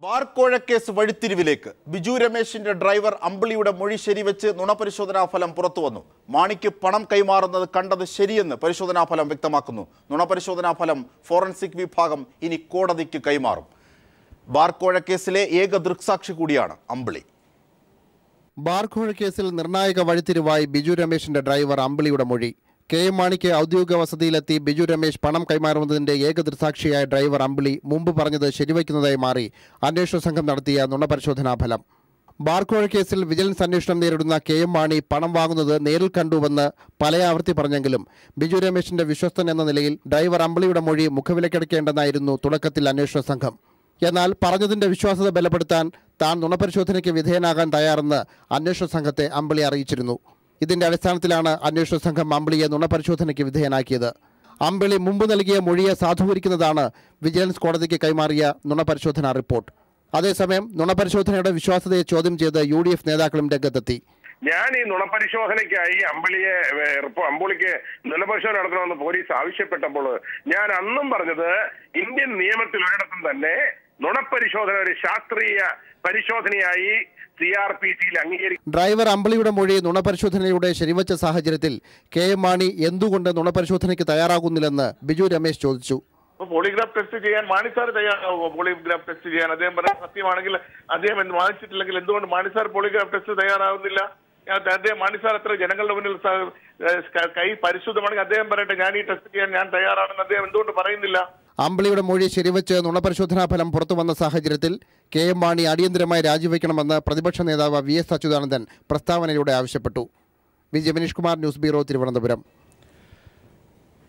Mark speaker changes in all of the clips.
Speaker 1: ബാർക്കോഴക്കേസ് വഴിത്തിരിവിലേക്ക് Biju രമേശിന്റെ driver അമ്പിളിയുടെ മൊഴി ശരിവെച്ച് നുണപരിശോധനാ ഫലം പുറത്തുവന്നു. മാണിക്ക് പണം കൈമാറുന്നത് കണ്ടത് ശരിയെന്ന് പരിശോധനാ ഫലം വ്യക്തമാക്കുന്നു. നുണപരിശോധനാ ഫലം ഫോറൻസിക് വിഭാഗം ഇനി കോടതിക്ക് കൈമാറും. ബാർക്കോഴക്കേസിലെ ഏക ദൃക്സാക്ഷി കൂടിയാണ് അമ്പിളി.
Speaker 2: ബാർക്കോഴക്കേസിൽ നിർണായക വഴിത്തിരിവായി ബിജു രമേശിന്റെ ഡ്രൈവർ അമ്പിളിയുടെ മൊഴി. കെ.എം. മാണിക്ക് ഔദ്യോഗിക വസതിയിലെത്തി ബിജു രമേശ് പണം കൈമാറുന്നതിന്റെ ഏക ദൃക്സാക്ഷിയായ ഡ്രൈവർ അമ്പിളി മുമ്പ് പറഞ്ഞത് ശരിവയ്ക്കുന്നതായി മാറി അന്വേഷണ സംഘം നടത്തിയ നുണപരിശോധനാ ഫലം. ബാർക്കോഴക്കേസിൽ വിജിലൻസ് അന്വേഷണം നേരിടുന്ന കെ.എം. മാണി പണം വാങ്ങുന്നത് നേരിൽ കണ്ടുവെന്ന് പലയാവർത്തി പറഞ്ഞെങ്കിലും ബിജു രമേശിന്റെ വിശ്വസ്തൻ എന്ന നിലയിൽ ഡ്രൈവർ അമ്പിളിയുടെ മൊഴി മുഖവിലക്കെടുക്കേണ്ടെന്നായിരുന്നു തുടക്കത്തിൽ അന്വേഷണ സംഘം. എന്നാൽ പറഞ്ഞതിന്റെ വിശ്വാസ്യത ബലപ്പെടുത്താൻ താൻ നുണപരിശോധനയ്ക്ക് വിധേയനാകാൻ തയ്യാറെന്ന് അന്വേഷണ സംഘത്തെ അമ്പിളി അറിയിച്ചിരുന്നു. ഇതിന്റെ അടിസ്ഥാനത്തിലാണ് അന്വേഷണ സംഘം അമ്പിളിയെ നുണപരിശോധനയ്ക്ക് വിധേയനാക്കിയത്. അമ്പിളി മുമ്പ് നൽകിയ മൊഴിയെ സാധൂകരിക്കുന്നതാണ് വിജിലൻസ് കോടതിക്ക് കൈമാറിയ നുണപരിശോധനാ റിപ്പോർട്ട്. അതേസമയം നുണപരിശോധനയുടെ വിശ്വാസ്യതയെ ചോദ്യം ചെയ്ത് UDF നേതാക്കളും രംഗത്തെത്തി.
Speaker 3: ഞാൻ ഈ നുണപരിശോധനയ്ക്കായി അമ്പിളിക്ക് നുണപരിശോധന നടത്തണമെന്ന് പോലീസ് ആവശ്യപ്പെട്ടപ്പോൾ ഞാൻ അന്നും പറഞ്ഞത് ഇന്ത്യൻ നിയമത്തിൽ ഒരിടത്തും തന്നെ നുണപരിശോധന ഒരു ശാസ്ത്രീയ പരിശോധനയായി CRPCയിൽ അംഗീകരിക്കും.
Speaker 2: ഡ്രൈവർ അമ്പിളിയുടെ മൊഴി നുണപരിശോധനയുടെ ശരിവച്ച സാഹചര്യത്തിൽ കെ.എം. മാണി എന്തുകൊണ്ട് നുണപരിശോധനയ്ക്ക് തയ്യാറാകുന്നില്ലെന്ന് ബിജു രമേശ് ചോദിച്ചു.
Speaker 4: പോളിഗ്രാഫ് ടെസ്റ്റ് ചെയ്യാൻ മാണി സാർ തയ്യാറാവുമോ? പോളിഗ്രാഫ് ടെസ്റ്റ് ചെയ്യാൻ അദ്ദേഹം പറഞ്ഞ സത്യമാണെങ്കിൽ അദ്ദേഹം വാങ്ങിച്ചിട്ടില്ലെങ്കിൽ എന്തുകൊണ്ട് മാണി സാർ പോളിഗ്രാഫ് ടെസ്റ്റ് തയ്യാറാവുന്നില്ല? അദ്ദേഹം മാണി സാർ എത്ര ജനങ്ങളുടെ മുന്നിൽ കൈ പരിശുദ്ധമാണെങ്കിൽ അദ്ദേഹം പറയട്ടെ, ഞാൻ ഈ ടെസ്റ്റ് ചെയ്യാൻ ഞാൻ തയ്യാറാണെന്ന് അദ്ദേഹം എന്തുകൊണ്ട് പറയുന്നില്ല?
Speaker 2: അമ്പിളിയുടെ മൊഴി ശരിവച്ച് നുണപരിശോധനാ ഫലം പുറത്തുവന്ന സാഹചര്യത്തിൽ കെ.എം. മാണി അടിയന്തരമായി രാജിവെക്കണമെന്ന് പ്രതിപക്ഷ നേതാവ് VS അച്യുതാനന്ദൻ പ്രസ്താവനയിലൂടെ ആവശ്യപ്പെട്ടു. Vijay Kumar, news bureau, Thiruvananthapuram.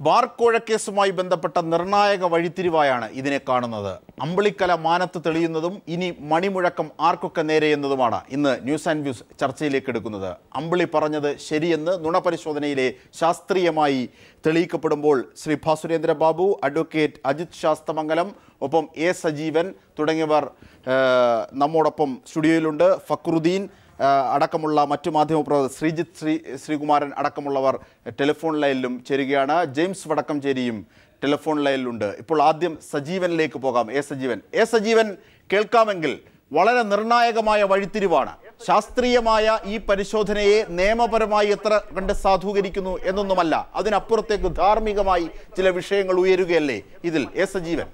Speaker 1: ബാർക്കോഴക്കേസുമായി ബന്ധപ്പെട്ട നിർണായക വഴിത്തിരിവായാണ് ഇതിനെ കാണുന്നത്. അമ്പിളിക്കല മാനത്ത് തെളിയുന്നതും ഇനി മണിമുഴക്കം ആർക്കൊക്കെ നേരെ എന്നതുമാണ് ഇന്ന് ന്യൂസ് ആൻഡ് വ്യൂസ് ചർച്ചയിലേക്ക് എടുക്കുന്നത്. അമ്പിളി പറഞ്ഞത് ശരിയെന്ന് നുണപരിശോധനയിലെ ശാസ്ത്രീയമായി തെളിയിക്കപ്പെടുമ്പോൾ ശ്രീ ഭാസുരേന്ദ്ര ബാബു, അഡ്വക്കേറ്റ് അജിത് ശാസ്തമംഗലം, ഒപ്പം A. സജീവൻ തുടങ്ങിയവർ നമ്മോടൊപ്പം സ്റ്റുഡിയോയിലുണ്ട്. ഫക്രുദ്ദീൻ അടക്കമുള്ള മറ്റു മാധ്യമപ്രവർത്തകർ, ശ്രീജിത്ത് ശ്രീകുമാരൻ അടക്കമുള്ളവർ ടെലിഫോൺ ലൈനിലും ചേരുകയാണ്. ജെയിംസ് വടക്കംചേരിയും ടെലിഫോൺ ലൈനിലുണ്ട്. ഇപ്പോൾ ആദ്യം സജീവനിലേക്ക് പോകാം. A. സജീവൻ കേൾക്കാമെങ്കിൽ വളരെ നിർണായകമായ വഴിത്തിരിവാണ്. ശാസ്ത്രീയമായ ഈ പരിശോധനയെ നിയമപരമായി എത്ര കണ്ട് സാധൂകരിക്കുന്നു എന്നൊന്നുമല്ല, അതിനപ്പുറത്തേക്ക് ധാർമ്മികമായി ചില വിഷയങ്ങൾ ഉയരുകയല്ലേ ഇതിൽ? A. സജീവൻ.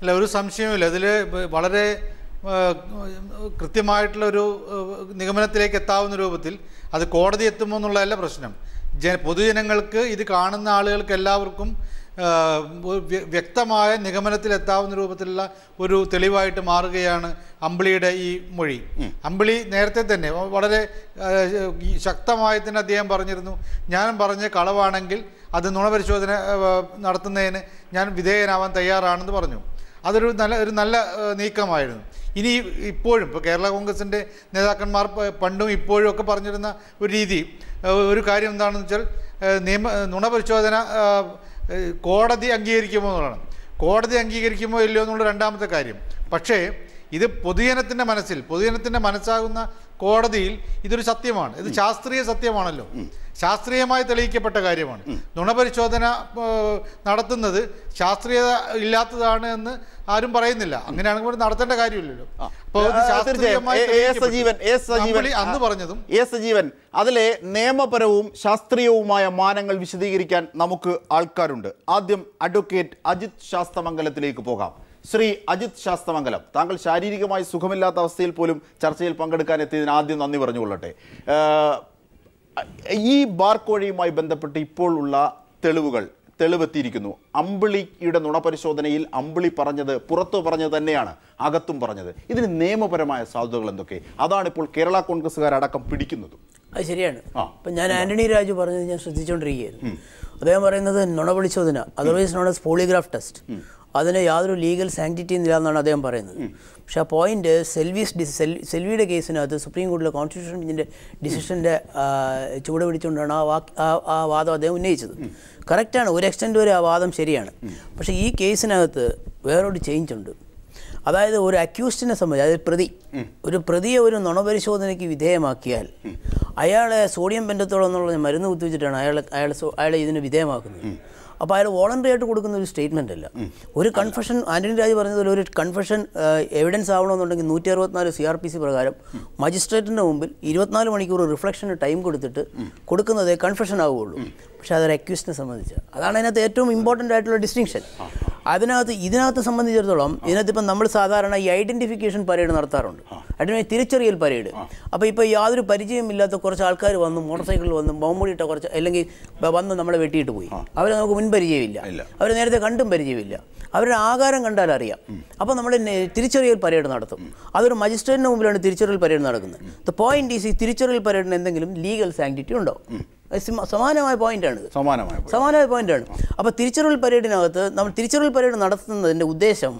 Speaker 5: അല്ല, ഒരു സംശയവുമില്ല. ഇതിൽ വളരെ കൃത്യമായിട്ടുള്ളൊരു നിഗമനത്തിലേക്ക് എത്താവുന്ന രൂപത്തിൽ അത് കോടതി എത്തുമോ എന്നുള്ളതല്ല പ്രശ്നം. പൊതുജനങ്ങൾക്ക്, ഇത് കാണുന്ന ആളുകൾക്ക് എല്ലാവർക്കും വ്യക്തമായ നിഗമനത്തിലെത്താവുന്ന രൂപത്തിലുള്ള ഒരു തെളിവായിട്ട് മാറുകയാണ് അമ്പിളിയുടെ ഈ മൊഴി. അമ്പിളി നേരത്തെ തന്നെ വളരെ ശക്തമായി തന്നെ അദ്ദേഹം പറഞ്ഞിരുന്നു, ഞാൻ പറഞ്ഞ കളവാണെങ്കിൽ അത് നുണപരിശോധന നടത്തുന്നതിന് ഞാൻ വിധേയനാവാൻ തയ്യാറാണെന്ന് പറഞ്ഞു. അതൊരു നല്ല നീക്കമായിരുന്നു. ഇനി ഇപ്പോഴും ഇപ്പോൾ കേരള കോൺഗ്രസിൻ്റെ നേതാക്കന്മാർ പണ്ടും ഇപ്പോഴും ഒക്കെ പറഞ്ഞിരുന്ന ഒരു രീതി, ഒരു കാര്യം എന്താണെന്ന് വെച്ചാൽ നുണപരിശോധന കോടതി അംഗീകരിക്കുമോ എന്നുള്ളതാണ്. കോടതി അംഗീകരിക്കുമോ ഇല്ലയോ എന്നുള്ള രണ്ടാമത്തെ കാര്യം. പക്ഷേ ഇത് പൊതുജനത്തിൻ്റെ മനസ്സാകുന്ന കോടതിയിൽ ഇതൊരു സത്യമാണ്. ഇത് ശാസ്ത്രീയ സത്യമാണല്ലോ, ശാസ്ത്രീയമായി തെളിയിക്കപ്പെട്ട കാര്യമാണ്. നുണപരിശോധന നടത്തുന്നത് ശാസ്ത്രീയത ഇല്ലാത്തതാണ് എന്ന് ആരും പറയുന്നില്ല. അങ്ങനെയാണെങ്കിൽ നടത്തേണ്ട കാര്യമില്ലല്ലോ. അന്ന് പറഞ്ഞതും
Speaker 1: A. സജീവൻ, അതിലെ നിയമപരവും ശാസ്ത്രീയവുമായ മാനങ്ങൾ വിശദീകരിക്കാൻ നമുക്ക് ആൾക്കാരുണ്ട്. ആദ്യം അഡ്വക്കേറ്റ് അജിത് ശാസ്തമംഗലത്തിലേക്ക് പോകാം. ശ്രീ അജിത് ശാസ്തമംഗലം, താങ്കൾ ശാരീരികമായി സുഖമില്ലാത്ത അവസ്ഥയിൽ പോലും ചർച്ചയിൽ പങ്കെടുക്കാൻ എത്തിയതിന് ആദ്യം നന്ദി പറഞ്ഞുകൊള്ളട്ടെ. ഈ ബാർക്കോഴയുമായി ബന്ധപ്പെട്ട് ഇപ്പോൾ ഉള്ള തെളിവെത്തിയിരിക്കുന്നു. അമ്പിളിയുടെ നുണപരിശോധനയിൽ അമ്പിളി പറഞ്ഞത്, പുറത്തു പറഞ്ഞത് തന്നെയാണ് അകത്തും പറഞ്ഞത്. ഇതിന് നിയമപരമായ സാധ്യതകൾ എന്തൊക്കെ? അതാണ് ഇപ്പോൾ കേരള കോൺഗ്രസ്സുകാരടക്കം പിടിക്കുന്നത്.
Speaker 6: അത് ശരിയാണ്. ഇപ്പം ഞാൻ ആന്റണി രാജു പറഞ്ഞത് ഞാൻ ശ്രദ്ധിച്ചുകൊണ്ടിരിക്കുകയായിരുന്നു. അദ്ദേഹം പറയുന്നത് നുണപരിശോധന, otherwise known as polygraph test, അതിന് യാതൊരു ലീഗൽ സാങ്ക്ടിറ്റി ഇല്ല എന്നാണ് അദ്ദേഹം പറയുന്നത്. പക്ഷേ ആ പോയിന്റ് സെൽവിയുടെ കേസിനകത്ത് സുപ്രീം കോടതിയിലെ കോൺസ്റ്റിറ്റ്യൂഷൻ ബെഞ്ചിൻ്റെ ഡിസിഷൻ്റെ ചുവട് പിടിച്ചുകൊണ്ടാണ് ആ വാദം അദ്ദേഹം ഉന്നയിച്ചത്. കറക്റ്റാണ്, ഒരു എക്സ്റ്റെൻറ്റ് വരെ ആ വാദം ശരിയാണ്. പക്ഷേ ഈ കേസിനകത്ത് വേറൊരു ചേഞ്ച് ഉണ്ട്. അതായത് ഒരു അക്യൂസ്ഡിനെ സംബന്ധിച്ച്, അതായത് ഒരു പ്രതിയെ ഒരു നുണപരിശോധനയ്ക്ക് വിധേയമാക്കിയാൽ അയാളെ സോഡിയം പെൻറ്റത്തോളം എന്നുള്ള മരുന്ന് കുത്തിവെച്ചിട്ടാണ് അയാളെ ഇതിന് വിധേയമാക്കുന്നത്. അപ്പോൾ അയാൾ വോളണ്ടറി ആയിട്ട് കൊടുക്കുന്ന ഒരു സ്റ്റേറ്റ്മെൻ്റ് അല്ല. ഒരു കൺഫഷൻ, ആന്റണി രാജ് പറഞ്ഞതുപോലെ ഒരു കൺഫഷൻ എവിഡൻസ് ആവണമെന്നുണ്ടെങ്കിൽ 164 CRPC പ്രകാരം മജിസ്ട്രേറ്റിൻ്റെ മുമ്പിൽ 24 മണിക്കൂർ റിഫ്ലക്ഷന് ടൈം കൊടുത്തിട്ട് കൊടുക്കുന്നതേ കൺഫഷൻ ആവുകയുള്ളൂ. പക്ഷേ അതൊരു അക്യൂസിനെ സംബന്ധിച്ച് അതാണ് അതിനകത്ത് ഏറ്റവും ഇമ്പോർട്ടൻ്റ് ആയിട്ടുള്ള ഡിസ്റ്റിങ്ഷൻ. ഇതിനകത്ത് സംബന്ധിച്ചിടത്തോളം ഇതിനകത്തിപ്പം നമ്മൾ സാധാരണ ഈ ഐഡൻറ്റിഫിക്കേഷൻ പരേഡ് നടത്താറുണ്ട്, തിരിച്ചറിയൽ പരേഡ്. അപ്പോൾ ഇപ്പോൾ യാതൊരു പരിചയമില്ലാത്ത കുറച്ച് ആൾക്കാർ വന്ന് മോട്ടോർ സൈക്കിളിൽ വന്ന് ബോംബുടിയിട്ട കുറച്ച് അല്ലെങ്കിൽ വന്ന് നമ്മളെ വെട്ടിയിട്ട് പോയി. അവരെ നമുക്ക് മുൻപരിചയമില്ല, അവർ നേരത്തെ കണ്ടും പരിചയമില്ല, അവരുടെ ആകാരം കണ്ടാൽ അറിയാം. അപ്പോൾ നമ്മൾ തിരിച്ചറിയൽ പരേഡ് നടത്തും. അതൊരു മജിസ്ട്രേറ്റിന് മുമ്പിലാണ് തിരിച്ചറിയൽ പരേഡ് നടക്കുന്നത്. ദ പോയിന്റ് ഈസ് ഈ തിരിച്ചറിയൽ പരേഡിന് എന്തെങ്കിലും ലീഗൽ സാങ്ക്ടിറ്റി ഉണ്ടോ? സമാനമായ പോയിന്റാണ്. സമാനമായ പോയിന്റാണ്. അപ്പോൾ തിരിച്ചറിയൽ പരേഡിനകത്ത് നമ്മൾ തിരിച്ചറിയൽ പരേഡ് നടത്തുന്നതിൻ്റെ ഉദ്ദേശം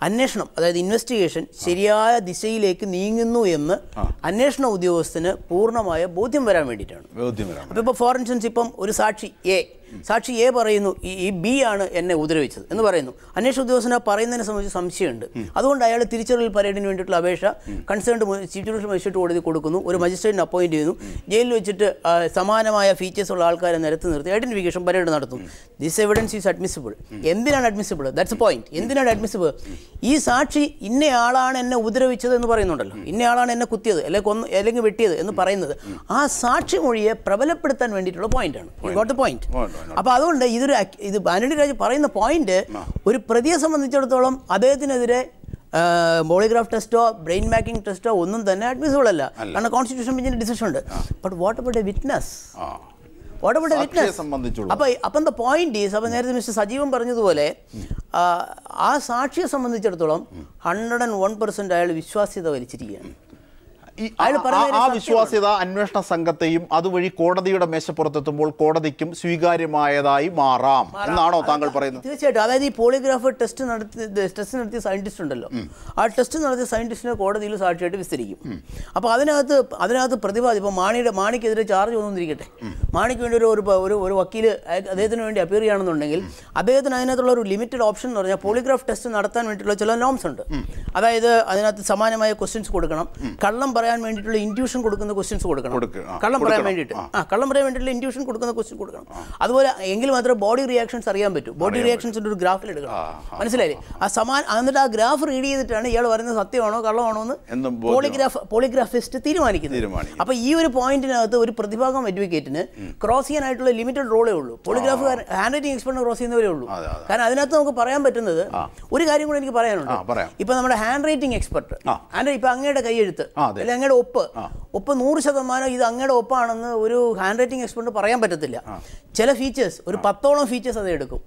Speaker 6: അന്വേഷണം, അതായത് ഇൻവെസ്റ്റിഗേഷൻ ശരിയായ ദിശയിലേക്ക് നീങ്ങുന്നു എന്ന് അന്വേഷണ ഉദ്യോഗസ്ഥന് പൂർണ്ണമായ ബോധ്യം വരാൻ വേണ്ടിയിട്ടാണ്. അപ്പോൾ ഇപ്പോൾ ഫോർ ഇൻസ്റ്റൻസ് ഇപ്പം ഒരു സാക്ഷി എ പറയുന്നു ഈ ബി ആണ് എന്നെ ഉപദ്രവിച്ചത് എന്ന് പറയുന്നു. അന്വേഷണ ഉദ്യോഗസ്ഥനെ പറയുന്നതിനെ സംബന്ധിച്ച് സംശയമുണ്ട്. അതുകൊണ്ട് അയാൾ തിരിച്ചറിയൽ പരേഡിന് വേണ്ടിയിട്ടുള്ള അപേക്ഷ കൺസേൺഡ് ചീഫ് ജുഡീഷ്യൽ മജിസ്ട്രേറ്റ് കോടതി കൊടുക്കുന്നു. ഒരു മജിസ്ട്രേറ്റിനെ അപ്പോയിന്റ് ചെയ്യുന്നു. ജയിലിൽ വെച്ചിട്ട് സമാനമായ ഫീച്ചേഴ്സ് ഉള്ള ആൾക്കാരെ നിരത്തി നിർത്തി ഐഡന്റിഫിക്കേഷൻ പരേഡ് നടത്തും. This evidence is admissible. എന്തിനാണ് അഡ്മിസിബിൾ? That's A point. എന്തിനാണ് അഡ്മിസിബിൾ? ഈ സാക്ഷി ഇന്നയാളാണ് എന്നെ ഉപദ്രവിച്ചത് എന്ന് പറയുന്നുണ്ടല്ലോ, ഇന്നയാളാണ് എന്നെ കുത്തിയത് അല്ലെങ്കിൽ വെട്ടിയത് എന്ന് പറയുന്നത് ആ സാക്ഷി മൊഴിയെ പ്രബലപ്പെടുത്താൻ വേണ്ടിയിട്ടുള്ള പോയിന്റാണ്. Got the point. അപ്പോൾ അതുകൊണ്ട് ഇത് ആന്റണി രാജ് പറയുന്ന പോയിന്റ് ഒരു പ്രതിയെ സംബന്ധിച്ചിടത്തോളം അദ്ദേഹത്തിനെതിരെ പോളിഗ്രാഫ് ടെസ്റ്റോ ബ്രെയിൻ മാക്കിംഗ് ടെസ്റ്റോ ഒന്നും തന്നെ അഡ്മിസിബിൾ അല്ല. കാരണം കോൺസ്റ്റിറ്റ്യൂഷൻ ബെഞ്ചിന്റെ ഡിസിഷൻ ഉണ്ട്. But what about A witness? അപ്പം ദ പോയിന്റ് ഈസ്, അപ്പം നേരത്തെ മിസ്റ്റർ സജീവൻ പറഞ്ഞതുപോലെ ആ സാക്ഷിയെ സംബന്ധിച്ചിടത്തോളം 101% അയാൾ വിശ്വാസ്യത വലിച്ചിരിക്കുകയാണ്.
Speaker 1: ആ വിശ്വാസ്യത അന്വേഷണ സംഘത്തെയും അതുവഴി കോടതിയുടെ മേശപ്പുറത്തെത്തുമ്പോൾ കോടതിക്കും സ്വീകാര്യമായതായി മാറാം എന്നാണോ താങ്കൾ പറയുന്നത്?
Speaker 6: തീർച്ചയായിട്ടും. അതായത് ഈ പോളിഗ്രാഫ് ടെസ്റ്റ് നടത്തിയ സയന്റിസ്റ്റ് ഉണ്ടല്ലോ, ആ ടെസ്റ്റ് നടത്തിയ സയന്റിസ്റ്റിനെ കോടതിയിൽ സാക്ഷിയായിട്ട് വിസ്തരിക്കും. അപ്പോൾ അതിനകത്ത് പ്രതിവാദി ഇപ്പോൾ മാണിക്കെതിരെ ചാർജ് വന്നിരിക്കട്ടെ, മാണിക്ക് വേണ്ടി ഒരു വക്കീൽ അദ്ദേഹത്തിന് വേണ്ടി അപ്പിയർ ചെയ്യുകയാണെന്നുണ്ടെങ്കിൽ അദ്ദേഹത്തിന് അതിനകത്തുള്ള ഒരു ലിമിറ്റഡ് ഓപ്ഷൻ എന്ന് പറഞ്ഞാൽ പോളിഗ്രാഫ് ടെസ്റ്റ് നടത്താൻ വേണ്ടിയിട്ടുള്ള ചില നോംസ് ഉണ്ട്. അതായത് അതിനകത്ത് സമാനമായ ക്വസ്റ്റ്യൻസ് കൊടുക്കണം, കള്ളം പറയാൻ വേണ്ടിയിട്ടുള്ള ഇൻഡ്യൂഷൻ കൊടുക്കുന്ന ക്വസ്റ്റ്യൻസ് കൊടുക്കണം, കള്ളം പറയാൻ വേണ്ടിയിട്ടുള്ള ഇൻഡ്യൂഷൻ കൊടുക്കുന്ന ക്വസ്റ്റ്യൻ കൊടുക്കണം. അതുപോലെ എങ്കിൽ മാത്രമേ ബോഡി റിയാക്ഷൻസ് അറിയാൻ പറ്റൂ. ബോഡി റിയാക്ഷൻസിന്റെ ഒരു ഗ്രാഫിൽ എടുക്കണം, മനസ്സിലായില്ലേ? എന്നിട്ട് ആ ഗ്രാഫ് റീഡ് ചെയ്തിട്ടാണ് ഇയാൾ പറയുന്നത് സത്യമാണോ കള്ളമാണോ എന്ന് പോളിഗ്രാഫിസ്റ്റ് തീരുമാനിക്കുന്നത്. അപ്പൊ ഈ ഒരു പോയിന്റിനകത്ത് ഒരു പ്രതിഭാഗം അഡ്വക്കേറ്റിന് ക്രോസ് ചെയ്യാനായിട്ടുള്ള ലിമിറ്റഡ് റോളേ ഉള്ളൂ. പോളിഗ്രാഫുകാർ ഹാൻഡ് റൈറ്റിംഗ് എക്സ്പെർട്ടിനെ ക്രോസ് ചെയ്യുന്നവരേ ഉള്ളൂ. കാരണം അതിനകത്ത് നമുക്ക് പറയാൻ പറ്റുന്നത് ഒരു കാര്യം കൂടെ എനിക്ക് പറയാനുണ്ട്. ഇപ്പൊ നമ്മുടെ ഹാൻഡ് റൈറ്റിംഗ് എക്സ്പെർട്ട് ഇപ്പൊ അങ്ങയുടെ കൈയെഴുത്ത് അല്ലെങ്കിൽ അങ്ങയുടെ ഒപ്പ് 100% ഇത് അങ്ങയുടെ ഒപ്പാണെന്ന് ഒരു ഹാൻഡ് റൈറ്റിംഗ് എക്സ്പെർട്ട് പറയാൻ പറ്റത്തില്ല. ചില ഫീച്ചേഴ്സ്, ഒരു 10ഓളം ഫീച്ചേഴ്സ് അത് എടുക്കും.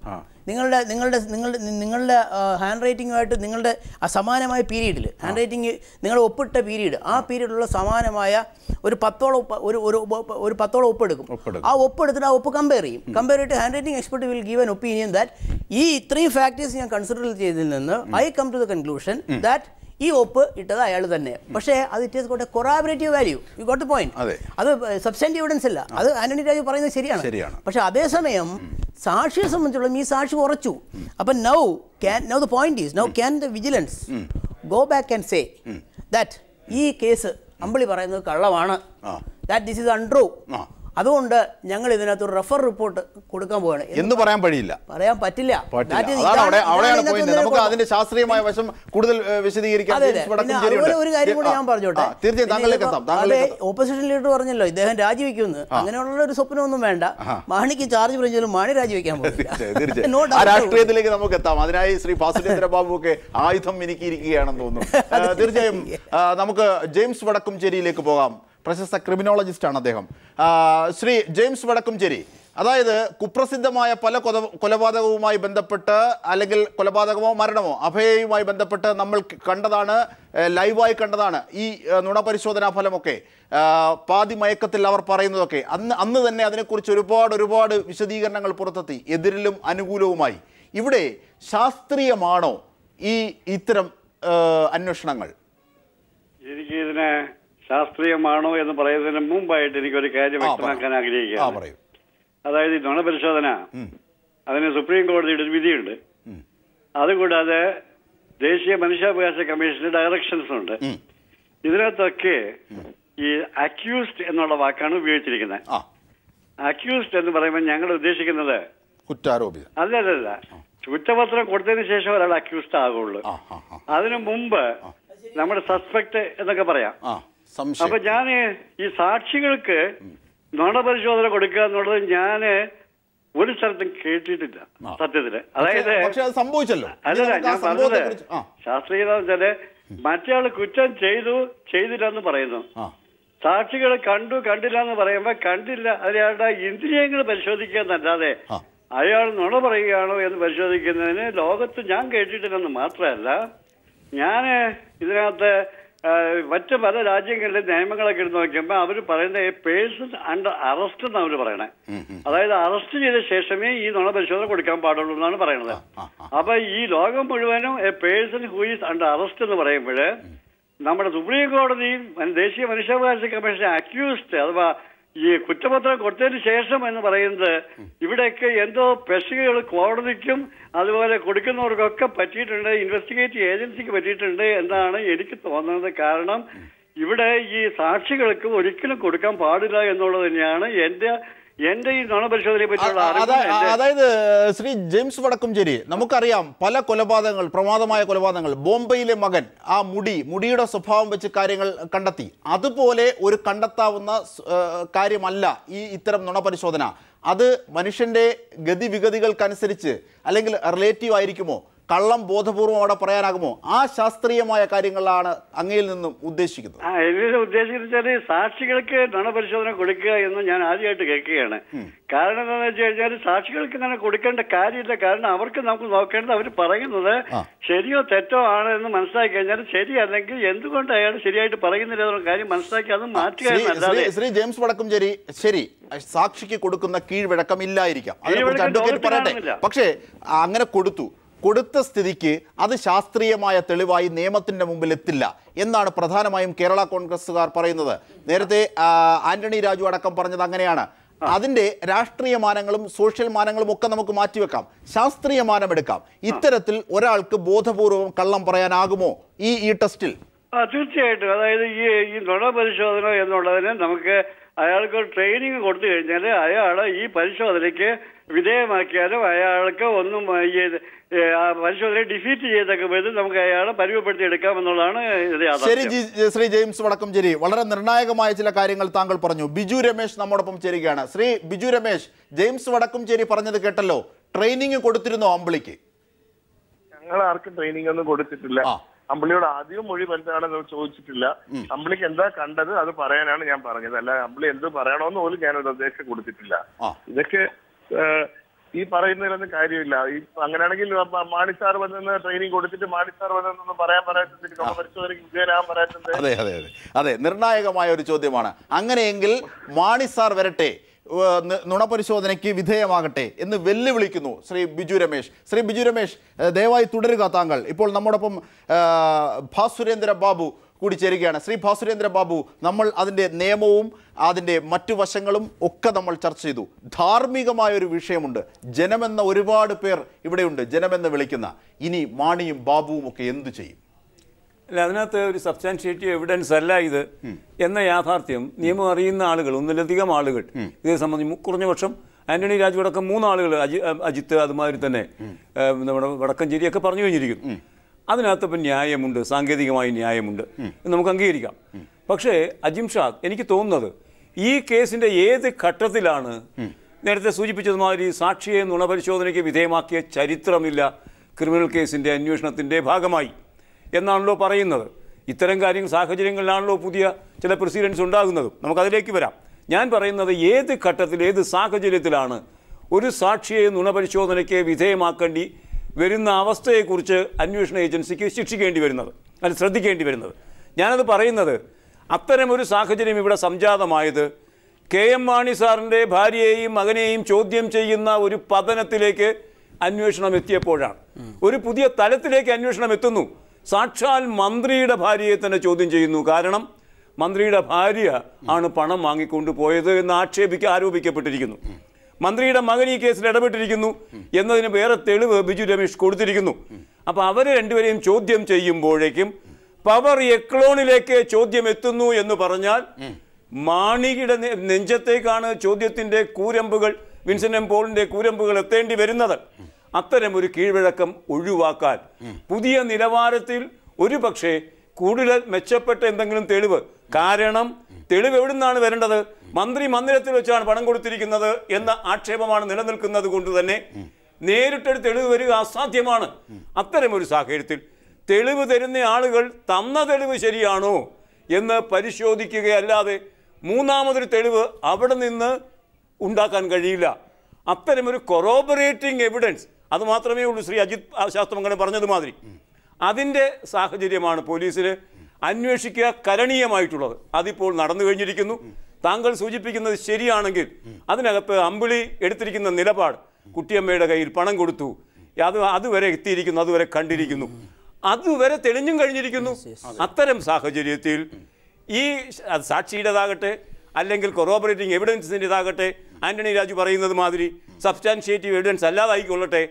Speaker 6: നിങ്ങളുടെ ഹാൻഡ് റൈറ്റിംഗുമായിട്ട് നിങ്ങളുടെ സമാനമായ പീരീഡിൽ ഹാൻഡ് റൈറ്റിംഗ് നിങ്ങളുടെ ഒപ്പിട്ട പീരീഡ്, ആ പീരീഡിലുള്ള സമാനമായ ഒരു 10ഓളം ഒപ്പെടുക്കും. ആ ഒപ്പെടുത്തിട്ട് ആ ഒപ്പ് കമ്പയർ ചെയ്യും. കമ്പയർ ചെയ്തിട്ട് hand writing expert will give an opinion that ഈ ഇത്രയും ഫാക്ടേഴ്സ് ഞാൻ കൺസിഡർ ചെയ്തതിൽ നിന്ന് I come to the conclusion that ഈ ഒപ്പ് ഇട്ടത് അയാൾ തന്നെ. പക്ഷേ അത് it is got a corroborative value. You got the point. അത് സബ്സ്റ്റാൻറ്റീവ് എവിഡൻസ് അല്ല. അത് ആന്റണി രാജു പറയുന്നത് ശരിയാണ്. പക്ഷേ അതേസമയം സാക്ഷിയെ സംബന്ധിച്ചുള്ള ഈ സാക്ഷി ഉറച്ചു. അപ്പം now the point is, now can the vigilance go back and say that ഈ കേസ് അമ്പിളി പറയുന്നത് കള്ളമാണ്, ദാറ്റ് ദിസ് ഈസ് അൺട്രൂ. അതുകൊണ്ട് ഞങ്ങൾ ഇതിനകത്ത് ഒരു റെഫർ റിപ്പോർട്ട് കൊടുക്കാൻ പോവാണ് എന്ന് പറയാൻ പറ്റില്ല.
Speaker 1: നമുക്ക് അതിന്റെ ശാസ്ത്രീയമായ വശം കൂടുതൽ വിശദീകരിക്കാം.
Speaker 6: ഒരു കാര്യം കൂടി ഞാൻ പറഞ്ഞോട്ടെ. ഓപ്പോസിഷൻ ലീഡർ പറഞ്ഞല്ലോ ഇദ്ദേഹം രാജിവെക്കുമെന്ന്. അങ്ങനെയുള്ള ഒരു സ്വപ്നമൊന്നും വേണ്ട. മാണിക്ക് ചാർജ് പറഞ്ഞാലും മാണി രാജിവെക്കാൻ
Speaker 1: പോകുന്നില്ല. രാഷ്ട്രീയത്തിലേക്ക് നമുക്ക് എത്താം. അതിനായി ശ്രീ ഭാസുരേന്ദ്ര ബാബു ഒക്കെ ആയുധം മിനുക്കിയിരിക്കുകയാണെന്ന് തോന്നുന്നു. തീർച്ചയായും നമുക്ക് ജെയിംസ് വടക്കുംചേരിയിലേക്ക് പോകാം. പ്രശസ്ത ക്രിമിനോളജിസ്റ്റാണ് അദ്ദേഹം. ശ്രീ ജെയിംസ് വടക്കുംചേരി, അതായത് കുപ്രസിദ്ധമായ പല കൊലപാതകവുമായി ബന്ധപ്പെട്ട് അല്ലെങ്കിൽ കൊലപാതകമോ മരണമോ അഭയയുമായി ബന്ധപ്പെട്ട് നമ്മൾ കണ്ടതാണ്, ലൈവായി കണ്ടതാണ് ഈ നുണപരിശോധനാ ഫലമൊക്കെ. പാതി മയക്കത്തിൽ അവർ പറയുന്നതൊക്കെ അന്ന് തന്നെ അതിനെക്കുറിച്ച് ഒരുപാട് വിശദീകരണങ്ങൾ പുറത്തെത്തി, എതിരിലും അനുകൂലവുമായി. ഇവിടെ ശാസ്ത്രീയമാണോ ഇത്തരം അന്വേഷണങ്ങൾ?
Speaker 7: എനിക്കിതിനെ ശാസ്ത്രീയമാണോ എന്ന് പറയുന്നതിന് മുമ്പായിട്ട് എനിക്കൊരു കാര്യം വ്യക്തമാക്കാൻ ആഗ്രഹിക്കുകയാണ്. അതായത് ഈ നുണപരിശോധന, അതിന് സുപ്രീം കോടതിയുടെ ഒരു വിധിയുണ്ട്. അതുകൂടാതെ ദേശീയ മനുഷ്യാവകാശ കമ്മീഷന്റെ ഡയറക്ഷൻസ് ഉണ്ട്. ഇതിനകത്തൊക്കെ ഈ അക്യൂസ്ഡ് എന്നുള്ള വാക്കാണ് ഉപയോഗിച്ചിരിക്കുന്നത്. അക്യൂസ്ഡ് എന്ന് പറയുമ്പോൾ ഞങ്ങൾ ഉദ്ദേശിക്കുന്നത്
Speaker 1: കുറ്റാരോപിതൻ.
Speaker 7: അല്ലല്ല, കുറ്റപത്രം കൊടുത്തതിന് ശേഷം ഒരാൾ അക്യൂസ്ഡ് ആകുള്ളൂ. അതിനു മുമ്പ് നമ്മുടെ സസ്പെക്ട് എന്നൊക്കെ പറയാം. അപ്പൊ ഞാൻ ഈ സാക്ഷികൾക്ക് നുണപരിശോധന കൊടുക്കുക എന്നുള്ളത് ഞാൻ ഒരു സ്ഥലത്തും കേട്ടിട്ടില്ല സത്യത്തില്. അതായത്
Speaker 1: സംഭവിച്ചല്ലോ.
Speaker 7: അല്ലല്ല, ഞാൻ പറഞ്ഞത് ശാസ്ത്രീയത വെച്ചാല് മറ്റേയാള് കുറ്റം ചെയ്തില്ല എന്ന് പറയുന്നു, സാക്ഷികൾ കണ്ടില്ല എന്ന് പറയുമ്പോ കണ്ടില്ല, അയാളുടെ ഇന്ദ്രിയങ്ങൾ പരിശോധിക്കുക എന്നല്ലാതെ അയാൾ നുണ പറയുകയാണോ എന്ന് പരിശോധിക്കുന്നതിന് ലോകത്ത് ഞാൻ കേട്ടിട്ടില്ലെന്ന് മാത്രമല്ല, ഞാൻ ഇതിനകത്ത് മറ്റ് പല രാജ്യങ്ങളിലെ നിയമങ്ങളൊക്കെ എടുത്ത് നോക്കിയപ്പോൾ അവർ പറയുന്നത് എ പേഴ്സൺ അണ്ടർ അറസ്റ്റ് എന്നാണ് അവർ പറയണേ. അതായത് അറസ്റ്റ് ചെയ്ത ശേഷമേ ഈ നുണ പരിശോധന കൊടുക്കാൻ പാടുള്ളൂ എന്നാണ് പറയുന്നത്. അപ്പൊ ഈ ലോകം മുഴുവനും A person who is under arrest എന്ന് പറയുമ്പോൾ നമ്മുടെ സുപ്രീം കോടതിയും ദേശീയ മനുഷ്യാവകാശ കമ്മീഷൻ അക്യൂസ്ഡ് അഥവാ ഈ കുറ്റപത്രം കൊടുത്തതിന് ശേഷം എന്ന് പറയുന്നത് ഇവിടെയൊക്കെ എന്തോ പെശകുകൾ കോടതിക്കും അതുപോലെ കൊടുക്കുന്നവർക്കൊക്കെ പറ്റിയിട്ടുണ്ട്, ഇൻവെസ്റ്റിഗേറ്റീവ് ഏജൻസിക്ക് പറ്റിയിട്ടുണ്ട് എന്നാണ് എനിക്ക് തോന്നുന്നത്. കാരണം ഇവിടെ ഈ സാക്ഷികൾക്ക് ഒരിക്കലും കൊടുക്കാൻ പാടില്ല എന്നുള്ളത് തന്നെയാണ് എന്റെ ഈ നുണപരിശോധനയെ പറ്റിയുള്ള
Speaker 1: അതായത് ശ്രീ ജെയിംസ് വടക്കുംചേരി, നമുക്കറിയാം പല കൊലപാതകങ്ങൾ, പ്രമാദമായ കൊലപാതകങ്ങൾ. ബോംബെയിലെ മകൻ ആ മുടിയുടെ സ്വഭാവം വെച്ച് കാര്യങ്ങൾ കണ്ടെത്തി. അതുപോലെ ഒരു കണ്ടെത്താവുന്ന കാര്യമല്ല ഇത്തരം നുണപരിശോധന. അത് മനുഷ്യന്റെ ഗതിവിഗതികൾക്കനുസരിച്ച് അല്ലെങ്കിൽ റിലേറ്റീവ് ആയിരിക്കുമോ, കള്ളം ബോധപൂർവം അവിടെ പറയാനാകുമോ? ആ ശാസ്ത്രീയമായ കാര്യങ്ങളാണ് അങ്ങയിൽ നിന്നും ഉദ്ദേശിക്കുന്നത്.
Speaker 7: ഉദ്ദേശിച്ചാല് സാക്ഷികൾക്ക് നുണപരിശോധന കൊടുക്കുക എന്ന് ഞാൻ ആദ്യമായിട്ട് കേൾക്കുകയാണ്. കാരണം എന്താണെന്ന് വെച്ച് കഴിഞ്ഞാൽ സാക്ഷികൾക്ക് അങ്ങനെ കൊടുക്കേണ്ട കാര്യമില്ല. കാരണം അവർക്ക് നമുക്ക് നോക്കേണ്ടത് അവർ പറയുന്നത് ശരിയോ തെറ്റോ ആണ് എന്ന് മനസ്സിലാക്കി കഴിഞ്ഞാൽ ശരിയല്ലെങ്കിൽ എന്തുകൊണ്ട് അയാൾ ശരിയായിട്ട് പറയുന്നില്ല എന്നുള്ള കാര്യം മനസ്സിലാക്കി അത് മാറ്റുക.
Speaker 1: ശ്രീ ജെയിംസ് വടക്കുംചേരി, ശരി, സാക്ഷിക്ക് കൊടുക്കുന്ന കീഴ്വഴക്കം ഇല്ലായിരിക്കാം, അതിനെക്കുറിച്ച് അഡ്വക്കേറ്റ് പറയട്ടെ. പക്ഷേ അങ്ങനെ കൊടുത്ത സ്ഥിതിക്ക് അത് ശാസ്ത്രീയമായ തെളിവായി നിയമത്തിന്റെ മുമ്പിൽ എത്തില്ല എന്നാണ് പ്രധാനമായും കേരള കോൺഗ്രസ്സുകാർ പറയുന്നത്. നേരത്തെ ആന്റണി രാജു അടക്കം പറഞ്ഞത് അങ്ങനെയാണ്. അതിന്റെ രാഷ്ട്രീയ മാനങ്ങളും സോഷ്യൽ മാനങ്ങളും ഒക്കെ നമുക്ക് മാറ്റിവെക്കാം, ശാസ്ത്രീയ മാനമെടുക്കാം. ഇത്തരത്തിൽ ഒരാൾക്ക് ബോധപൂർവം കള്ളം പറയാനാകുമോ ഈ ടെസ്റ്റിൽ?
Speaker 7: തീർച്ചയായിട്ടും. അതായത് ഈ നുണ പരിശോധന എന്നുള്ളതിന് നമുക്ക് അയാൾക്ക് ട്രെയിനിങ് കൊടുത്തു കഴിഞ്ഞാൽ അയാൾ ഈ പരിശോധനയ്ക്ക് വിധേയമാക്കിയാലും അയാൾക്ക് ഒന്നും പരിശോധനയെ ഡിഫീറ്റ് ചെയ്തൊക്കെ പോയത് നമുക്ക് അയാളെ പരിമപ്പെടുത്തി എടുക്കാമെന്നുള്ളതാണ്.
Speaker 1: ശരി ശ്രീ ജെയിംസ് വടക്കുംചേരി, വളരെ നിർണായകമായ ചില കാര്യങ്ങൾ താങ്കൾ പറഞ്ഞു. ബിജു രമേശ് നമ്മോടൊപ്പം ചേരുകയാണ്. ശ്രീ ബിജു രമേശ്, ജെയിംസ് വടക്കുംചേരി പറഞ്ഞത് കേട്ടല്ലോ, ട്രെയിനിങ് കൊടുത്തിരുന്നോ അമ്പിളിക്ക്?
Speaker 3: ഞങ്ങൾ ആർക്കും ട്രെയിനിങ് ഒന്നും കൊടുത്തിട്ടില്ല. അമ്പിളിയോട് ആദ്യം മൊഴി എന്താണെന്ന് ചോദിച്ചിട്ടില്ല. അമ്പിളിക്ക് എന്താ കണ്ടത് അത് പറയാനാണ് ഞാൻ പറഞ്ഞത്. അല്ല അമ്പിളി എന്ത് പറയണമെന്ന് പോലും ഞാനൊരു നിർദ്ദേശം കൊടുത്തിട്ടില്ല. ഇതൊക്കെ ഈ പറയുന്നതിലൊന്നും കാര്യമില്ല. ഈ അങ്ങനെയാണെങ്കിൽ മാണി സാർ വന്നെന്ന് ട്രെയിനിങ് കൊടുത്തിട്ട് മാണി സാർ വന്നെന്നൊന്നും പറയാൻ പറയാത്തത് പരിശോധനയ്ക്ക് വിധേയനാകാൻ പറയാത്തത്.
Speaker 1: അതെ, നിർണായകമായ ഒരു ചോദ്യമാണ്. അങ്ങനെയെങ്കിൽ മാണി സാർ വരട്ടെ, നുണപരിശോധനയ്ക്ക് വിധേയമാകട്ടെ എന്ന് വെല്ലുവിളിക്കുന്നു ശ്രീ ബിജു രമേശ്. ശ്രീ ബിജു രമേശ്, ദയവായി തുടരുക താങ്കൾ. ഇപ്പോൾ നമ്മോടൊപ്പം ഭാസുരേന്ദ്ര ബാബു കൂടി ചേരുകയാണ്. ശ്രീ ഭാസുരേന്ദ്ര ബാബു, നമ്മൾ അതിൻ്റെ നിയമവും അതിൻ്റെ മറ്റു വശങ്ങളും ഒക്കെ നമ്മൾ ചർച്ച ചെയ്തു. ധാർമ്മികമായൊരു വിഷയമുണ്ട്. ജനമെന്ന ഒരുപാട് പേർ ഇവിടെയുണ്ട്, ജനമെന്ന് വിളിക്കുന്ന. ഇനി മാണിയും ബാബുവും ഒക്കെ എന്തു ചെയ്യും?
Speaker 8: അല്ല, അതിനകത്ത് ഒരു സബ്സ്റ്റാൻഷിയേറ്റീവ് എവിഡൻസ് അല്ല ഇത് എന്ന യാഥാർത്ഥ്യം നിയമം അറിയുന്ന ആളുകൾ, ഒന്നിലധികം ആളുകൾ ഇതേ സംബന്ധിച്ച് കുറഞ്ഞ പക്ഷം ആന്റണി രാജു അടക്കം 3 ആളുകൾ, അജിത്ത് അതുമാതിരി തന്നെ നമ്മുടെ വടക്കഞ്ചേരിയൊക്കെ പറഞ്ഞു കഴിഞ്ഞിരിക്കുന്നു. അതിനകത്തിപ്പം ന്യായമുണ്ട്, സാങ്കേതികമായി ന്യായമുണ്ട് എന്ന് നമുക്ക് അംഗീകരിക്കാം. പക്ഷേ അജിംഷാദ്, എനിക്ക് തോന്നുന്നത് ഈ കേസിൻ്റെ ഏത് ഘട്ടത്തിലാണ് നേരത്തെ സൂചിപ്പിച്ചതുമാതിരി സാക്ഷിയെ നുണപരിശോധനയ്ക്ക് വിധേയമാക്കിയ ചരിത്രമില്ല ക്രിമിനൽ കേസിൻ്റെ അന്വേഷണത്തിൻ്റെ ഭാഗമായി എന്നാണല്ലോ പറയുന്നത്. ഇത്തരം കാര്യങ്ങൾ സാഹചര്യങ്ങളിലാണല്ലോ പുതിയ ചില പ്രസിഡൻസ് ഉണ്ടാകുന്നതും. നമുക്കതിലേക്ക് വരാം. ഞാൻ പറയുന്നത് ഏത് ഘട്ടത്തിൽ ഏത് സാഹചര്യത്തിലാണ് ഒരു സാക്ഷിയെ നുണപരിശോധനയ്ക്ക് വിധേയമാക്കേണ്ടി വരുന്ന അവസ്ഥയെക്കുറിച്ച് അന്വേഷണ ഏജൻസിക്ക് ശിക്ഷിക്കേണ്ടി വരുന്നത്, അത് ശ്രദ്ധിക്കേണ്ടി വരുന്നത്. ഞാനത് പറയുന്നത് അത്തരമൊരു സാഹചര്യം ഇവിടെ സംജാതമായത് KM മാണി സാറിൻ്റെ ഭാര്യയെയും മകനെയും ചോദ്യം ചെയ്യുന്ന ഒരു പതനത്തിലേക്ക് അന്വേഷണം എത്തിയപ്പോഴാണ്. ഒരു പുതിയ തലത്തിലേക്ക് അന്വേഷണം എത്തുന്നു. സാക്ഷാൽ മന്ത്രിയുടെ ഭാര്യയെ തന്നെ ചോദ്യം ചെയ്യുന്നു. കാരണം മന്ത്രിയുടെ ഭാര്യ ആണ് പണം വാങ്ങിക്കൊണ്ടു പോയത് എന്ന് ആരോപിക്കപ്പെട്ടിരിക്കുന്നു. മന്ത്രിയുടെ മകൻ ഈ കേസിൽ ഇടപെട്ടിരിക്കുന്നു എന്നതിന് വേറെ തെളിവ് ബിജു രമേശ് കൊടുത്തിരിക്കുന്നു. അപ്പോൾ അവരെ രണ്ടുപേരെയും ചോദ്യം ചെയ്യുമ്പോഴേക്കും പവർ എക്ലോണിലേക്ക് ചോദ്യം എത്തുന്നു എന്ന് പറഞ്ഞാൽ മാണിയുടെ നെഞ്ചത്തേക്കാണ് ചോദ്യത്തിൻ്റെ കൂരമ്പുകൾ വിൻസെന്റ് എം പോളിന്റെ കൂരമ്പുകൾ എത്തേണ്ടി വരുന്നത്. അത്തരം ഒരു കീഴ്വഴക്കം ഒഴിവാക്കാൻ പുതിയ നിലവാരത്തിൽ ഒരു പക്ഷേ കൂടുതൽ മെച്ചപ്പെട്ട എന്തെങ്കിലും തെളിവ്, കാരണം തെളിവ് എവിടെ നിന്നാണ് വരേണ്ടത്? മന്ത്രി മന്ദിരത്തിൽ വെച്ചാണ് പണം കൊടുത്തിരിക്കുന്നത് എന്ന ആക്ഷേപമാണ് നിലനിൽക്കുന്നത് കൊണ്ട് തന്നെ നേരിട്ടൊരു തെളിവ് വരിക അസാധ്യമാണ്. അത്തരമൊരു സാഹചര്യത്തിൽ തെളിവ് തരുന്ന ആളുകൾ തന്ന തെളിവ് ശരിയാണോ എന്ന് പരിശോധിക്കുകയല്ലാതെ മൂന്നാമതൊരു തെളിവ് അവിടെ നിന്ന് ഉണ്ടാക്കാൻ കഴിയില്ല. അത്തരമൊരു കൊറോബറേറ്റിംഗ് എവിഡൻസ് അത് മാത്രമേ ഉള്ളൂ. ശ്രീ അജിത് ശാസ്ത്രമംഗലം പറഞ്ഞതുമാതിരി അതിൻ്റെ സാഹചര്യമാണ് പോലീസിന് അന്വേഷിക്കുക കരണീയമായിട്ടുള്ളത്. അതിപ്പോൾ നടന്നു കഴിഞ്ഞിരിക്കുന്നു. താങ്കൾ സൂചിപ്പിക്കുന്നത് ശരിയാണെങ്കിൽ അതിനകത്ത് അമ്പിളി എടുത്തിരിക്കുന്ന നിലപാട്, കുട്ടിയമ്മയുടെ കയ്യിൽ പണം കൊടുത്തു, അതുവരെ എത്തിയിരിക്കുന്നു, അതുവരെ കണ്ടിരിക്കുന്നു, അതുവരെ തെളിഞ്ഞും കഴിഞ്ഞിരിക്കുന്നു. അത്തരം സാഹചര്യത്തിൽ ഈ സാക്ഷിയുടേതാകട്ടെ അല്ലെങ്കിൽ കൊറോബറേറ്റിംഗ് എവിഡൻസിൻ്റെതാകട്ടെ ആന്റണി രാജു പറയുന്നത് മാതിരി സബ്സ്റ്റാൻഷിയേറ്റീവ് എവിഡൻസ് അല്ലാതായിക്കൊള്ളട്ടെ,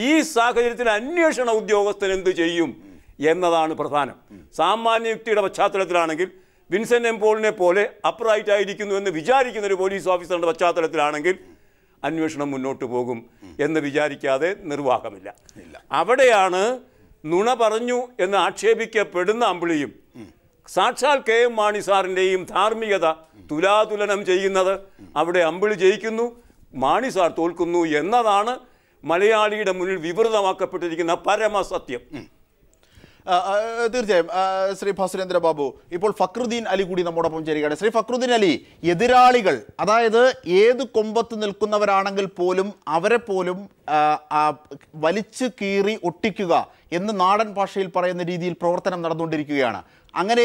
Speaker 8: ഈ സാഹചര്യത്തിൽ അന്വേഷണ ഉദ്യോഗസ്ഥൻ എന്ത് ചെയ്യും എന്നതാണ് പ്രധാനം. സാമാന്യ യുക്തിയുടെ പശ്ചാത്തലത്തിലാണെങ്കിൽ വിൻസെന്റ് എം പോളിനെ പോലെ അപ്രൈറ്റ് ആയിരിക്കുന്നു എന്ന് വിചാരിക്കുന്ന ഒരു പോലീസ് ഓഫീസറുടെ പശ്ചാത്തലത്തിലാണെങ്കിൽ അന്വേഷണം മുന്നോട്ട് പോകും എന്ന് വിചാരിക്കാതെ നിർവാഹമില്ല. അവിടെയാണ് നുണ പറഞ്ഞു എന്ന് ആക്ഷേപിക്കപ്പെടുന്ന അമ്പിളിയും സാക്ഷാൽ കെ എം മാണി സാറിൻ്റെയും ധാർമ്മികത തുലാതുലനം ചെയ്യുന്നത്. അവിടെ അമ്പിളി ജയിക്കുന്നു, മാണി സാർ തോൽക്കുന്നു എന്നതാണ് മലയാളിയുടെ മുന്നിൽ വിവൃതമാക്കപ്പെട്ടിരിക്കുന്ന പരമസത്യം.
Speaker 1: തീർച്ചയായും ശ്രീ ഭാസുരേന്ദ്ര ബാബു, ഇപ്പോൾ ഫക്രുദ്ദീൻ അലി കൂടി നമ്മോടൊപ്പം ചേരുകയാണ്. ശ്രീ ഫക്രുദ്ദീൻ അലി, എതിരാളികൾ, അതായത് ഏത് കൊമ്പത്ത് നിൽക്കുന്നവരാണെങ്കിൽ പോലും അവരെ പോലും വലിച്ചു കീറി ഒട്ടിക്കുക എന്ന് നാടൻ ഭാഷയിൽ പറയുന്ന രീതിയിൽ പ്രവർത്തനം നടന്നുകൊണ്ടിരിക്കുകയാണ്. അങ്ങനെ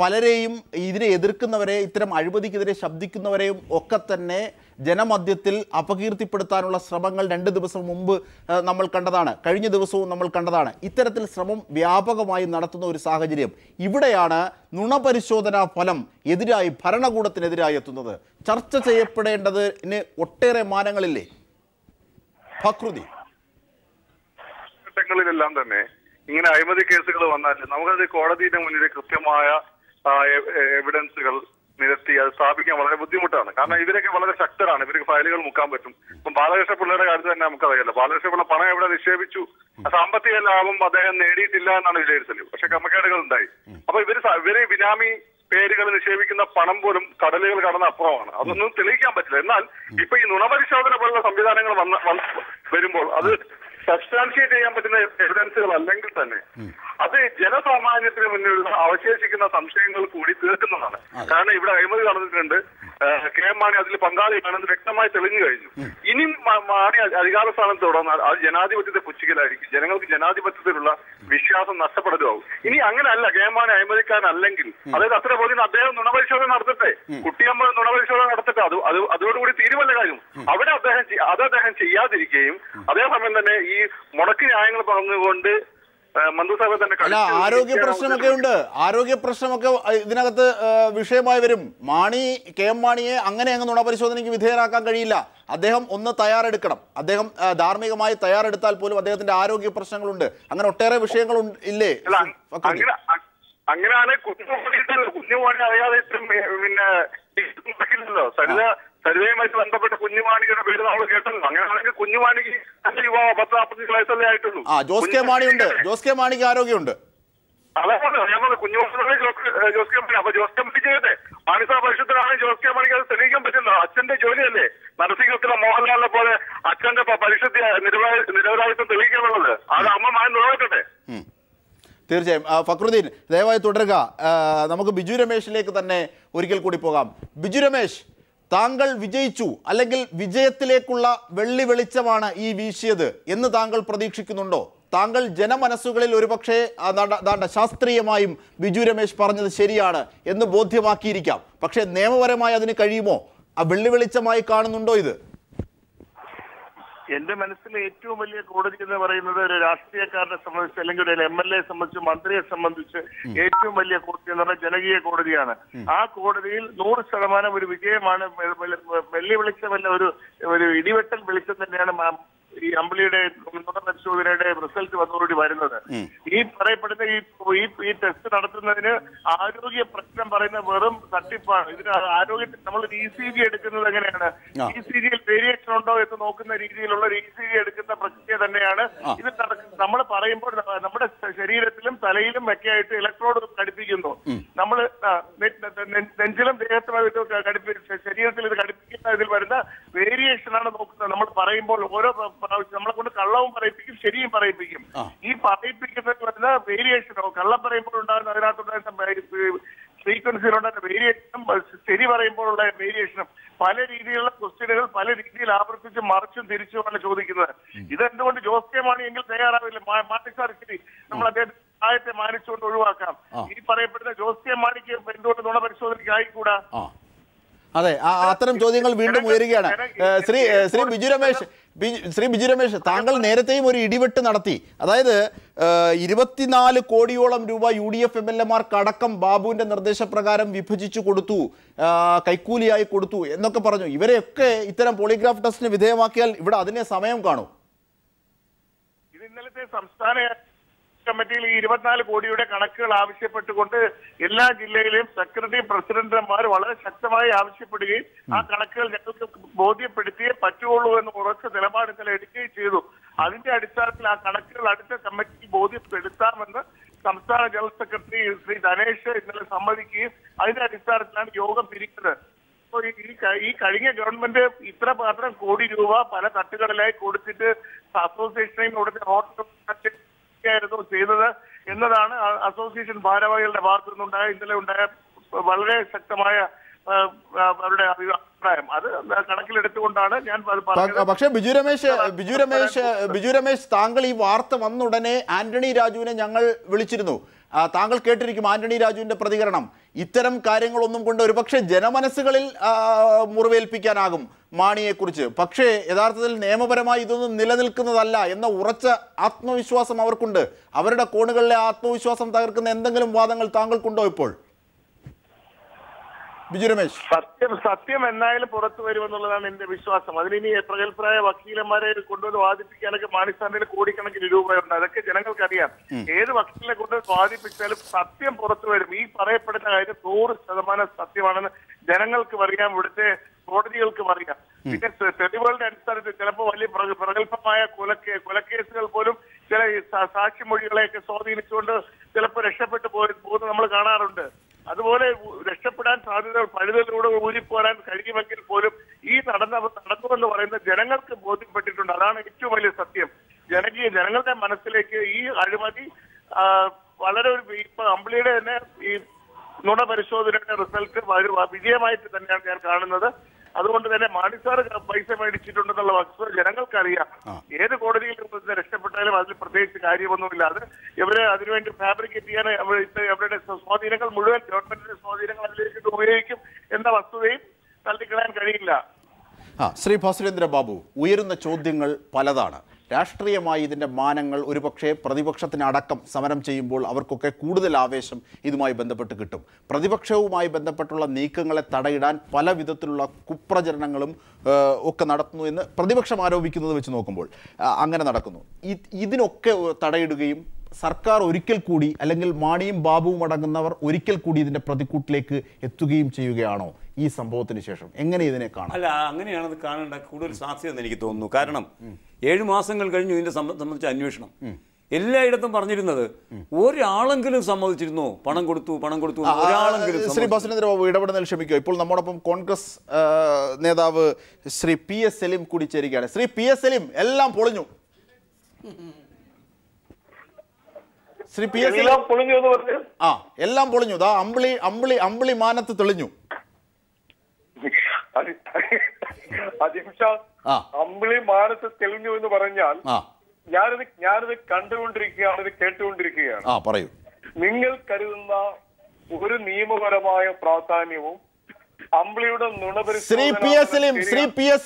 Speaker 1: പലരെയും ഇതിനെ എതിർക്കുന്നവരെ, ഇത്തരം അഴിമതിക്കെതിരെ ശബ്ദിക്കുന്നവരെയും ഒക്കെ തന്നെ ജനമധ്യത്തിൽ അപകീർത്തിപ്പെടുത്താനുള്ള ശ്രമങ്ങൾ 2 ദിവസം മുമ്പ് നമ്മൾ കണ്ടതാണ്, കഴിഞ്ഞ ദിവസവും നമ്മൾ കണ്ടതാണ്. ഇത്തരത്തിൽ ശ്രമം വ്യാപകമായി നടത്തുന്ന ഒരു സാഹചര്യം, ഇവിടെയാണ് നുണപരിശോധനാ ഫലം എതിരായി ഭരണകൂടത്തിനെതിരായി എത്തുന്നത്. ചർച്ച ചെയ്യപ്പെടേണ്ടതിന് ഒട്ടേറെ മാനങ്ങളില്ലേ ഫക്രുദ്ദീൻ?
Speaker 3: ഘട്ടങ്ങളിലെല്ലാം തന്നെ ഇങ്ങനെ അഴിമതി കേസുകൾ വന്നാൽ നമുക്കത് കോടതിയുടെ മുന്നിൽ കൃത്യമായ എവിഡൻസുകൾ നിരത്തി അത് സ്ഥാപിക്കാൻ വളരെ ബുദ്ധിമുട്ടാണ്. കാരണം ഇവരൊക്കെ വളരെ ശക്തരാണ്, ഇവർക്ക് ഫയലുകൾ മുക്കാൻ പറ്റും. ഇപ്പം ബാലകൃഷ്ണ പിള്ളയുടെ കാര്യത്തിൽ തന്നെ നമുക്കറിയാലോ, ബാലകൃഷ്ണ പിള്ള പണം എവിടെ നിക്ഷേപിച്ചു, സാമ്പത്തിക ലാഭം അദ്ദേഹം നേടിയിട്ടില്ല എന്നാണ് വിലയിരുത്തൽ. പക്ഷെ ക്രമക്കേടുകൾ ഉണ്ടായി. അപ്പൊ ഇവര് ബിനാമി പേരുകൾ നിക്ഷേപിക്കുന്ന പണം പോലും കടലുകൾ കടന്ന അപ്പുറമാണ്. അതൊന്നും തെളിയിക്കാൻ പറ്റില്ല. എന്നാൽ ഇപ്പൊ ഈ നുണപരിശോധന പോലുള്ള സംവിധാനങ്ങൾ വരുമ്പോൾ അത് സബ്സ്റ്റാൻഷിയേറ്റ് ചെയ്യാൻ പറ്റുന്ന എവിഡൻസുകൾ അല്ലെങ്കിൽ തന്നെ അത് ജനസാമാന്യത്തിന് മുന്നിലുള്ള അവശേഷിക്കുന്ന സംശയങ്ങൾ കൂടി തീർക്കുന്നതാണ്. കാരണം ഇവിടെ അഴിമതി നടന്നിട്ടുണ്ട്, കെ എം മാണി അതിൽ പങ്കാളിയാണെന്ന് വ്യക്തമായി തെളിഞ്ഞു കഴിഞ്ഞു. ഇനി മാണി അധികാര സ്ഥാനത്ത് തുടർന്നാൽ അത് ജനാധിപത്യത്തെ പുച്ഛിക്കലായിരിക്കും, ജനങ്ങൾക്ക് ജനാധിപത്യത്തിലുള്ള വിശ്വാസം നഷ്ടപ്പെടുകയാവും. ഇനി അങ്ങനെയല്ല, കെ എം മാണി അഴിമതിക്കാരനല്ലെങ്കിൽ, അതായത് അത്ര പോലെ അദ്ദേഹം നുണപരിശോധന നടത്തട്ടെ, കുട്ടിയമ്മ നുണപരിശോധന നടത്തട്ടെ, അതോടുകൂടി തീരുമല്ല കാര്യം. അവിടെ അദ്ദേഹം ചെയ്യാതിരിക്കുകയും അതേസമയം തന്നെ ഈ മുടക്ക് ന്യായങ്ങൾ പറഞ്ഞുകൊണ്ട് മന്ത്രിസഭ തന്നെ
Speaker 1: ആരോഗ്യ പ്രശ്നമൊക്കെ ഉണ്ട്. ആരോഗ്യ പ്രശ്നമൊക്കെ ഇതിനകത്ത് വിഷയമായി വരും. കെ എം മാണിയെ അങ്ങനെ അങ്ങ് നുണപരിശോധനയ്ക്ക് വിധേയരാക്കാൻ കഴിയില്ല. അദ്ദേഹം ഒന്ന് തയ്യാറെടുക്കണം. അദ്ദേഹം ധാർമ്മികമായി തയ്യാറെടുത്താൽ പോലും അദ്ദേഹത്തിന്റെ ആരോഗ്യ പ്രശ്നങ്ങളുണ്ട്. അങ്ങനെ ഒട്ടേറെ വിഷയങ്ങൾ ഇല്ലേ?
Speaker 3: അങ്ങനെയാണ് കുഞ്ഞുമാണി അറിയാതെ പിന്നെ നടക്കില്ലല്ലോ. സരിതയുമായിട്ട് ബന്ധപ്പെട്ട കുഞ്ഞുമാണിയുടെ പേര് നമ്മൾ കേട്ടല്ലോ. അങ്ങനെയാണെങ്കിൽ കുഞ്ഞുമാണിക്ക് യുവാവ് 10-40 വയസ്സല്ലേ ആയിട്ടുള്ളൂ.
Speaker 1: ജോസ് കെ മാണിയുണ്ട്, ജോസ് കെ മാണിക്ക് ആരോഗ്യമുണ്ട്.
Speaker 3: അതേപോലെ ഞാൻ പറഞ്ഞു കുഞ്ഞുമാണി ജോസ് കെ മാണി. അപ്പൊ ജോസ് കെ മാണി ചെയ്യട്ടെ, മാണിസാ പരിശുദ്ധനാണെങ്കിൽ ജോസ് കെ മാണിക്ക് അത് തെളിയിക്കാൻ പറ്റില്ല. അച്ഛന്റെ ജോലിയല്ലേ, നരസിംഹത്തിലെ മോഹൻലാലിനെ പോലെ അച്ഛന്റെ പരിശുദ്ധ നിരപരാധിത്വം തെളിയിക്കാനുള്ളത്. അത് അമ്മ മാൻ നിറവേറ്റട്ടെ.
Speaker 1: തീർച്ചയായും. ഫക്രുദ്ദീൻ, ദയവായി തുടരുക. നമുക്ക് ബിജു രമേശിലേക്ക് തന്നെ ഒരിക്കൽ കൂടി പോകാം. ബിജു രമേശ്, താങ്കൾ വിജയിച്ചു, അല്ലെങ്കിൽ വിജയത്തിലേക്കുള്ള വെള്ളി വെളിച്ചമാണ് ഈ വീശിയത് എന്ന് താങ്കൾ പ്രതീക്ഷിക്കുന്നുണ്ടോ? താങ്കൾ ജനമനസ്സുകളിൽ ഒരുപക്ഷെ ശാസ്ത്രീയമായും ബിജു രമേശ് പറഞ്ഞത് ശരിയാണ് എന്ന് ബോധ്യമാക്കിയിരിക്കാം. പക്ഷേ നിയമപരമായി അതിന് കഴിയുമോ? ആ വെള്ളി വെളിച്ചമായി കാണുന്നുണ്ടോ ഇത്?
Speaker 3: എന്റെ മനസ്സിൽ ഏറ്റവും വലിയ കോടതി എന്ന് പറയുന്നത് ഒരു രാഷ്ട്രീയക്കാരനെ സംബന്ധിച്ച് അല്ലെങ്കിൽ ഒരു MLA സംബന്ധിച്ച്, മന്ത്രിയെ സംബന്ധിച്ച് ഏറ്റവും വലിയ കോടതി എന്ന് പറഞ്ഞാൽ ജനകീയ കോടതിയാണ്. ആ കോടതിയിൽ 100% ഒരു വിജയമാണ്. വെള്ളി വെളിച്ചമല്ല, ഒരു ഇടിവെട്ടൽ വെളിച്ചം തന്നെയാണ് ഈ അമ്പിളിയുടെ പരിശോധനയുടെ റിസൾട്ട് വന്നതോടുകൂടി വരുന്നത്. ഈ പറയപ്പെടുന്ന ഈ ടെസ്റ്റ് നടത്തുന്നതിന് ആരോഗ്യ പ്രശ്നം പറയുന്ന വെറും തട്ടിപ്പാണ്. ഇതിന് ആരോഗ്യത്തിൽ നമ്മൾ ECG എടുക്കുന്നത് എങ്ങനെയാണ്, ECGയിൽ വേരിയേഷൻ ഉണ്ടോ എന്ന് നോക്കുന്ന രീതിയിലുള്ള ECG എടുക്കുന്ന പ്രക്രിയ തന്നെയാണ് ഇത് നമ്മൾ പറയുമ്പോൾ നമ്മുടെ ശരീരത്തിലും തലയിലും ഒക്കെ ആയിട്ട് ഇലക്ട്രോഡ് ഘടിപ്പിക്കുന്നു. നമ്മൾ നെഞ്ചിലും ദേഹത്തുമായിട്ട് ശരീരത്തിൽ ഇത് ഘടിപ്പിക്കുന്ന ഇതിൽ വരുന്ന വേരിയേഷൻ ആണ് നോക്കുന്നത്. നമ്മൾ പറയുമ്പോൾ ഓരോ പ്രാവശ്യം നമ്മളെ കൊണ്ട് കള്ളവും പറയിപ്പിക്കും ശരിയും പറയിപ്പിക്കും. ഈ പറയിപ്പിക്കുന്നതിൽ വരുന്ന വേരിയേഷനോ കള്ളം പറയുമ്പോൾ ഉണ്ടാകുന്ന അതിനകത്തുണ്ടാകുന്ന ഫ്രീക്വൻസിയിലുണ്ടാകുന്ന വേരിയേഷനും ശരി പറയുമ്പോഴുള്ള വേരിയേഷനും പല രീതിയിലുള്ള ക്വസ്റ്റ്യനുകൾ പല രീതിയിൽ ആവർത്തിച്ചും മറിച്ചും തിരിച്ചുമാണ് ചോദിക്കുന്നത്. ഇതെന്തുകൊണ്ട് ജോസ് കെ മാണി എങ്കിൽ തയ്യാറാവില്ല? മാറ്റി സാർ ശരി, നമ്മൾ അദ്ദേഹം സഹായത്തെ മാനിച്ചുകൊണ്ട് ഒഴിവാക്കാം. ഈ പറയപ്പെടുന്ന ജോസ് കെ മാണിക്ക് എന്തുകൊണ്ട് നുണ പരിശോധനയ്ക്ക് ആയിക്കൂടാ?
Speaker 1: അതെ, അത്തരം ചോദ്യങ്ങൾ വീണ്ടും ഉയരുകയാണ്. ശ്രീ ബിജു രമേശ്, താങ്കൾ നേരത്തെയും ഒരു ഇടിവെട്ട് നടത്തി. അതായത് 24 കോടിയോളം രൂപ UDF MLA-മാർക്കടക്കം ബാബുവിന്റെ നിർദ്ദേശപ്രകാരം വിഭജിച്ചു കൊടുത്തു, കൈക്കൂലിയായി കൊടുത്തു എന്നൊക്കെ പറഞ്ഞു. ഇവരെയൊക്കെ ഇത്തരം പോളിഗ്രാഫ് ടെസ്റ്റിന് വിധേയമാക്കിയാൽ ഇവിടെ അതിനെ സമയം കാണും.
Speaker 3: ഇത് ഇന്നലത്തെ സംസ്ഥാന കമ്മിറ്റിയിൽ ഈ 24 കോടിയുടെ കണക്കുകൾ ആവശ്യപ്പെട്ടുകൊണ്ട് എല്ലാ ജില്ലയിലെയും സെക്രട്ടറി പ്രസിഡന്റുമാർ വളരെ ശക്തമായി ആവശ്യപ്പെടുകയും ആ കണക്കുകൾ ഞങ്ങൾക്ക് ബോധ്യപ്പെടുത്തിയേ പറ്റുള്ളൂ എന്ന് ഉറച്ച നിലപാട് ഇന്നലെ എടുക്കുകയും ചെയ്തു. അതിന്റെ അടിസ്ഥാനത്തിൽ ആ കണക്കുകൾ അടുത്ത കമ്മിറ്റിക്ക് ബോധ്യപ്പെടുത്താമെന്ന് സംസ്ഥാന ജനറൽ സെക്രട്ടറി ശ്രീ ധനേഷ് ഇന്നലെ സമ്മതിക്കുകയും അതിന്റെ അടിസ്ഥാനത്തിലാണ് യോഗം പിരിക്കുന്നത്. അപ്പോൾ ഈ കഴിഞ്ഞ ഗവൺമെന്റ് ഇത്ര മാത്രം കോടി രൂപ പല തട്ടുകളിലായി കൊടുത്തിട്ട് അസോസിയേഷനെയും ഉടനെ ഹോട്ടൽ ചെയ്തത് എന്നതാണ് അസോസിയേഷൻ ഭാരവാഹികളുടെ ഭാഗത്തു നിന്നുണ്ടായ ഇന്നലെ ഉണ്ടായ വളരെ ശക്തമായ അവരുടെ അഭിപ്രായം. അത് കണക്കിലെടുത്തുകൊണ്ടാണ് ഞാൻ പറഞ്ഞത്.
Speaker 1: പക്ഷേ ബിജു രമേശ് താങ്കൾ ഈ വാർത്ത വന്ന ഉടനെ ആന്റണി രാജുവിനെ ഞങ്ങൾ വിളിച്ചിരുന്നു. താങ്കൾ കേട്ടിരിക്കും ആന്റണി രാജുവിന്റെ പ്രതികരണം. ഇത്തരം കാര്യങ്ങളൊന്നും കൊണ്ട് ഒരുപക്ഷെ ജനമനസ്സുകളിൽ മുറിവേൽപ്പിക്കാനാകും മാണിയെക്കുറിച്ച്, പക്ഷേ യഥാർത്ഥത്തിൽ നിയമപരമായി ഇതൊന്നും നിലനിൽക്കുന്നതല്ല എന്ന ഉറച്ച ആത്മവിശ്വാസം അവർക്കുണ്ട്. അവരുടെ കോണുകളിലെ ആത്മവിശ്വാസം തകർക്കുന്ന എന്തെങ്കിലും വാദങ്ങൾ താങ്കൾക്കുണ്ടോ ഇപ്പോൾ? ബിജു രമേശ്,
Speaker 3: സത്യം എന്നായാലും പുറത്തു വരുമെന്നുള്ളതാണ് എന്റെ വിശ്വാസം. അതിനി പ്രഗത്ഭരായ വക്കീലന്മാരെ കൊണ്ടുവന്ന് വാദിപ്പിക്കാനൊക്കെ മാണിസാറിന്റെ കോടിക്കണക്കിന് രൂപയുണ്ട്. അതൊക്കെ ജനങ്ങൾക്കറിയാം. ഏത് വക്കീലിനെ കൊണ്ട് വാദിപ്പിച്ചാലും സത്യം പുറത്തു വരും. ഈ പറയപ്പെടുന്ന കാര്യം 100% സത്യമാണെന്ന് ജനങ്ങൾക്ക് അറിയാം, ഇവിടുത്തെ കോടതികൾക്കും അറിയാം. പിന്നെ തെളിവുകളുടെ അടിസ്ഥാനത്തിൽ ചിലപ്പോൾ വലിയ പ്രഗത്ഭമായ കൊലക്കേസുകൾ പോലും ചില സാക്ഷിമൊഴികളെയൊക്കെ സ്വാധീനിച്ചുകൊണ്ട് ചിലപ്പോൾ രക്ഷപ്പെട്ടു പോകുന്നത് നമ്മൾ കാണാറുണ്ട്. അതുപോലെ രക്ഷപ്പെടാൻ സാധ്യത പഴുതലിലൂടെ ഊരിപ്പോരാൻ കഴിയുമെങ്കിൽ പോലും ഈ നടന്നുവെന്ന് പറയുന്ന ജനങ്ങൾക്ക് ബോധ്യപ്പെട്ടിട്ടുണ്ട്. അതാണ് ഏറ്റവും വലിയ സത്യം. ജനങ്ങളുടെ മനസ്സിലേക്ക് ഈ അഴിമതി വളരെ ഇപ്പൊ അമ്പിളിയുടെ തന്നെ ഈ നുണ പരിശോധനയുടെ റിസൾട്ട് വിജയമായിട്ട് തന്നെയാണ് ഞാൻ കാണുന്നത്. അതുകൊണ്ട് തന്നെ മാണിസാർ പൈസ മേടിച്ചിട്ടുണ്ടെന്നുള്ള വസ്തുത ജനങ്ങൾക്കറിയാം. ഏത് കോടതിയിൽ രക്ഷപ്പെട്ടാലും അതിൽ പ്രത്യേകിച്ച് കാര്യമൊന്നുമില്ല. അത് ഇവരെ അതിനുവേണ്ടി ഫാബ്രിക്കേറ്റ് ചെയ്യാൻ അവരുടെ സ്വാധീനങ്ങൾ മുഴുവൻ ഗവൺമെന്റിന്റെ സ്വാധീനങ്ങൾ അതിലേക്ക് ഉപയോഗിക്കും എന്ന വസ്തുതയും തള്ളിക്കളയാൻ കഴിയില്ല.
Speaker 1: ശ്രീ ഭാസുരേന്ദ്ര ബാബു, ഉയരുന്ന ചോദ്യങ്ങൾ പലതാണ്. രാഷ്ട്രീയമായി ഇതിൻ്റെ മാനങ്ങൾ ഒരുപക്ഷെ പ്രതിപക്ഷത്തിനടക്കം സമരം ചെയ്യുമ്പോൾ അവർക്കൊക്കെ കൂടുതൽ ആവേശം ഇതുമായി ബന്ധപ്പെട്ട് കിട്ടും. പ്രതിപക്ഷവുമായി ബന്ധപ്പെട്ടുള്ള നീക്കങ്ങളെ തടയിടാൻ പല വിധത്തിലുള്ള കുപ്രചരണങ്ങളും ഒക്കെ നടത്തുന്നു എന്ന് പ്രതിപക്ഷം ആരോപിക്കുന്നത് വെച്ച് നോക്കുമ്പോൾ അങ്ങനെ നടക്കുന്നു. ഇതിനൊക്കെ തടയിടുകയും സർക്കാർ ഒരിക്കൽ കൂടി അല്ലെങ്കിൽ മാണിയും ബാബുവും അടങ്ങുന്നവർ ഒരിക്കൽ കൂടി ഇതിൻ്റെ പ്രതിക്കൂട്ടിലേക്ക് എത്തുകയും ചെയ്യുകയാണോ ഈ സംഭവത്തിന് ശേഷം? എങ്ങനെ ഇതിനെ കാണാം?
Speaker 8: അല്ല, അങ്ങനെയാണത് കാണേണ്ട കൂടുതൽ സാധ്യത എന്ന് എനിക്ക് തോന്നുന്നു. കാരണം 7 മാസങ്ങൾ കഴിഞ്ഞു ഇതിനെ സംബന്ധിച്ച അന്വേഷണം. എല്ലായിടത്തും പറഞ്ഞിരുന്നത് ഒരാളെങ്കിലും സമ്മതിച്ചിരുന്നോ പണം കൊടുത്തു ഒരാളെങ്കിലും?
Speaker 1: ശ്രീ ഭാസുരേന്ദ്ര ബാബു, ഇടപെടുന്നതിൽ ക്ഷമിക്കുക. ഇപ്പോൾ നമ്മോടൊപ്പം കോൺഗ്രസ് നേതാവ് ശ്രീ PS സലീം കൂടി ചേരുകയാണ്. ശ്രീ PS സലീം, എല്ലാം പൊളിഞ്ഞു. ശ്രീ PS സലീം, എല്ലാം പൊളിഞ്ഞു. ദാ അമ്പിളി മാനത്ത് തെളിഞ്ഞു.
Speaker 4: അമ്പിളി മാനത്ത് തെളിഞ്ഞു എന്ന് പറഞ്ഞാൽ ഞാനിത് കണ്ടുകൊണ്ടിരിക്കുകയാണ്, ഇത് കേട്ടുകൊണ്ടിരിക്കുകയാണ്.
Speaker 1: പറയൂ.
Speaker 4: നിങ്ങൾ കരുതുന്ന ഒരു നിയമപരമായ പ്രാധാന്യവും അമ്പിളിയുടെ
Speaker 1: ശ്രീ PS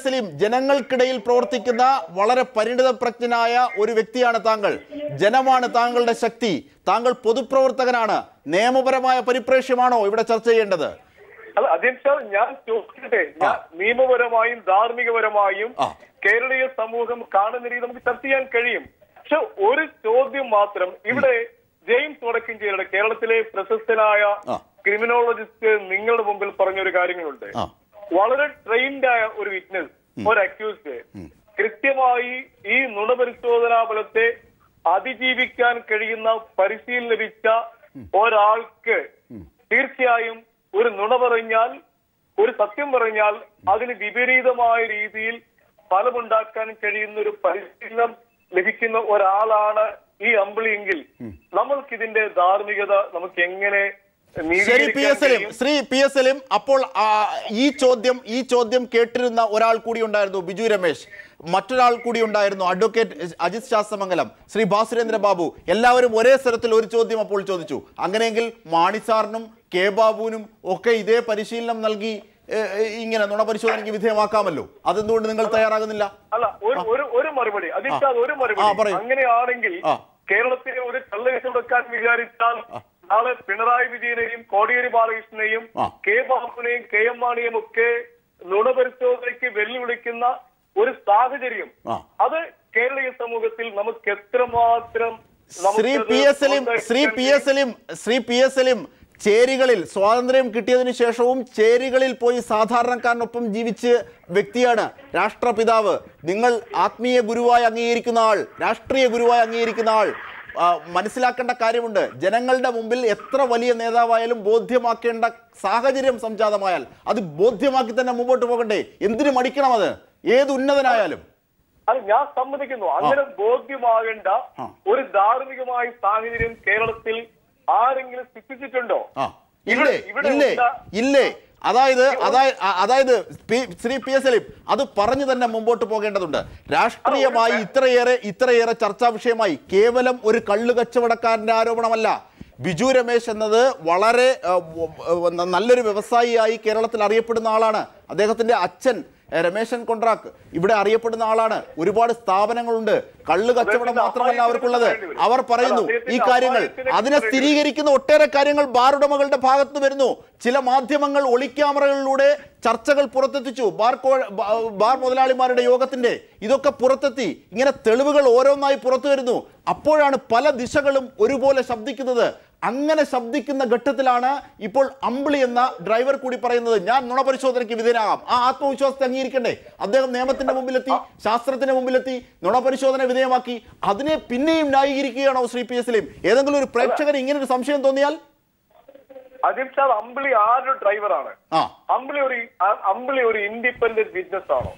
Speaker 1: സലീം, ജനങ്ങൾക്കിടയിൽ പ്രവർത്തിക്കുന്ന വളരെ പരിണിതപ്രജ്ഞനായ ഒരു വ്യക്തിയാണ് താങ്കൾ. ജനമാണ് താങ്കളുടെ ശക്തി. താങ്കൾ പൊതുപ്രവർത്തകനാണ്. നിയമപരമായ പരിപ്രേക്ഷ്യമാണോ ഇവിടെ ചർച്ച ചെയ്യേണ്ടത്?
Speaker 4: അല്ല, അദ്ദേഹം ഞാൻ ചോദിക്കട്ടെ, ഞാൻ നിയമപരമായും ധാർമ്മികപരമായും കേരളീയ സമൂഹം കാണുന്ന രീതി നമുക്ക് ചർച്ച ചെയ്യാൻ കഴിയും. പക്ഷെ ഒരു ചോദ്യം മാത്രം ഇവിടെ ജെയിംസ് വടക്കഞ്ചേരിയുടെ കേരളത്തിലെ പ്രശസ്തനായ ക്രിമിനോളജിസ്റ്റ് നിങ്ങളുടെ മുമ്പിൽ പറഞ്ഞൊരു കാര്യങ്ങളുണ്ട്. വളരെ ട്രെയിൻഡ് ആയ ഒരു വിറ്റ്നസ്, ഒരു അക്യൂസ്ഡ് കൃത്യമായി ഈ നുണപരിശോധനാ ഫലത്തെ അതിജീവിക്കാൻ കഴിയുന്ന പരിശീലനം ലഭിച്ച ഒരാൾക്ക് തീർച്ചയായും ഒരു നുണ പറഞ്ഞാൽ, ഒരു സത്യം പറഞ്ഞാൽ അതിന് വിപരീതമായ രീതിയിൽ ഫലമുണ്ടാക്കാൻ കഴിയുന്ന ഒരു പരിശീലനം ലഭിക്കുന്ന ഒരാളാണ് ഈ അമ്പിളിയെങ്കിൽ നമ്മൾക്കിതിന്റെ ധാർമ്മികത നമുക്ക് എങ്ങനെ
Speaker 1: ശ്രീ പി എസ് സലീം, അപ്പോൾ ഈ ചോദ്യം കേട്ടിരുന്ന ഒരാൾ കൂടി ഉണ്ടായിരുന്നു, ബിജു രമേശ്. മറ്റൊരാൾ കൂടി ഉണ്ടായിരുന്നു, അഡ്വക്കേറ്റ് അജിത് ശാസ്ത്രമംഗലം, ശ്രീ ഭാസുരേന്ദ്ര ബാബു. എല്ലാവരും ഒരേ സ്ഥലത്തിൽ ഒരു ചോദ്യം അപ്പോൾ ചോദിച്ചു. അങ്ങനെയെങ്കിൽ മാണി സാറിനും കെ ബാബുവിനും ഒക്കെ ഇതേ പരിശീലനം നൽകി ഇങ്ങനെ നുണപരിശോധനയ്ക്ക് വിധേയമാക്കാമല്ലോ. അതെന്തുകൊണ്ട് നിങ്ങൾ തയ്യാറാകുന്നില്ല?
Speaker 4: അല്ല, ഒരു മറുപടി ഒരു മറുപടി. അങ്ങനെയാണെങ്കിൽ കേരളത്തിലെ ഒരു കള്ളകേസെടുക്കാൻ വിചാരിച്ചാൽ നാളെ പിണറായി വിജയനെയും കോടിയേരി ബാലകൃഷ്ണനെയും കെ ബാബുവിനെയും കെ എം മാണിയും ഒക്കെ നുണപരിശോധനയ്ക്ക് വെല്ലുവിളിക്കുന്ന ഒരു സാഹചര്യം അത് കേരളീയ സമൂഹത്തിൽ നമുക്ക് എത്രമാത്രം
Speaker 1: ശ്രീ പി എസ് സലീം ചേരികളിൽ സ്വാതന്ത്ര്യം കിട്ടിയതിനു ശേഷവും ചേരികളിൽ പോയി സാധാരണക്കാരനൊപ്പം ജീവിച്ച വ്യക്തിയാണ് രാഷ്ട്രപിതാവ്. നിങ്ങൾ ആത്മീയ ഗുരുവായി അംഗീകരിക്കുന്ന ആൾ, രാഷ്ട്രീയ ഗുരുവായി അംഗീകരിക്കുന്ന ആൾ. മനസ്സിലാക്കേണ്ട കാര്യമുണ്ട്, ജനങ്ങളുടെ മുമ്പിൽ എത്ര വലിയ നേതാവായാലും ബോധ്യമാക്കേണ്ട സാഹചര്യം സംജാതമായാൽ അത് ബോധ്യമാക്കി തന്നെ മുമ്പോട്ട് പോകണ്ടേ? എന്തിനു മടിക്കണം? അത് ഏത് ഉന്നതനായാലും.
Speaker 4: അത് ഞാൻ സമ്മതിക്കുന്നു. അങ്ങനെ ബോധ്യമാകേണ്ട ഒരു ധാർമ്മികമായ സാഹചര്യം കേരളത്തിൽ ആരെങ്കിലും സൃഷ്ടിച്ചിട്ടുണ്ടോ?
Speaker 1: ഇല്ലേ. അതായത് ശ്രീ പി എസ് സലീം അത് പറഞ്ഞു തന്നെ മുമ്പോട്ട് പോകേണ്ടതുണ്ട്. രാഷ്ട്രീയമായി ഇത്രയേറെ ചർച്ചാ വിഷയമായി കേവലം ഒരു കള്ളു കച്ചവടക്കാരന്റെ ആരോപണമല്ല. ബിജു രമേശ് എന്നത് വളരെ നല്ലൊരു വ്യവസായിയായി കേരളത്തിൽ അറിയപ്പെടുന്ന ആളാണ്. അദ്ദേഹത്തിന്റെ അച്ഛൻ രമേശൻ കൊണ്ട്രാക്ക് ഇവിടെ അറിയപ്പെടുന്ന ആളാണ്. ഒരുപാട് സ്ഥാപനങ്ങളുണ്ട്. കള്ളു കച്ചവടം മാത്രമല്ല അവർക്കുള്ളത്. അവർ പറയുന്നു ഈ കാര്യങ്ങൾ, അതിനെ സ്ഥിരീകരിക്കുന്ന ഒട്ടേറെ കാര്യങ്ങൾ ബാറുടമകളുടെ ഭാഗത്ത് വരുന്നു. ചില മാധ്യമങ്ങൾ ഒളിക്യാമറകളിലൂടെ ചർച്ചകൾ പുറത്തെത്തിച്ചു, ബാർ മുതലാളിമാരുടെ യോഗത്തിന്റെ. ഇതൊക്കെ പുറത്തെത്തി. ഇങ്ങനെ തെളിവുകൾ ഓരോന്നായി പുറത്തു വരുന്നു. അപ്പോഴാണ് പല ദിശകളും ഒരുപോലെ ശബ്ദിക്കുന്നത്. അങ്ങനെ ശബ്ദിക്കുന്ന ഘട്ടത്തിലാണ് ഇപ്പോൾ അമ്പിളി എന്ന ഡ്രൈവർ കൂടി പറയുന്നത് ഞാൻ നുണപരിശോധനയ്ക്ക് വിധേയനാകാം. ആ ആത്മവിശ്വാസത്തെ അംഗീകരിക്കണ്ടേ? അദ്ദേഹം നിയമത്തിന്റെ മുമ്പിലെത്തി, ശാസ്ത്രത്തിന്റെ മുമ്പിലെത്തി, നുണപരിശോധന വിധേയമാക്കി. അതിനെ പിന്നെയും ന്യായീകരിക്കുകയാണോ ശ്രീ പി എസ് സലീം? ഏതെങ്കിലും ഒരു പ്രേക്ഷകന് ഇങ്ങനെ ഒരു സംശയം തോന്നിയാൽ?
Speaker 4: അജിത് ഷാ, അമ്പിളി ആരുടെ ഡ്രൈവറാണ്? അമ്പിളി ഒരു ഇൻഡിപെൻഡന്റ് ബിസിനസ് ആണോ?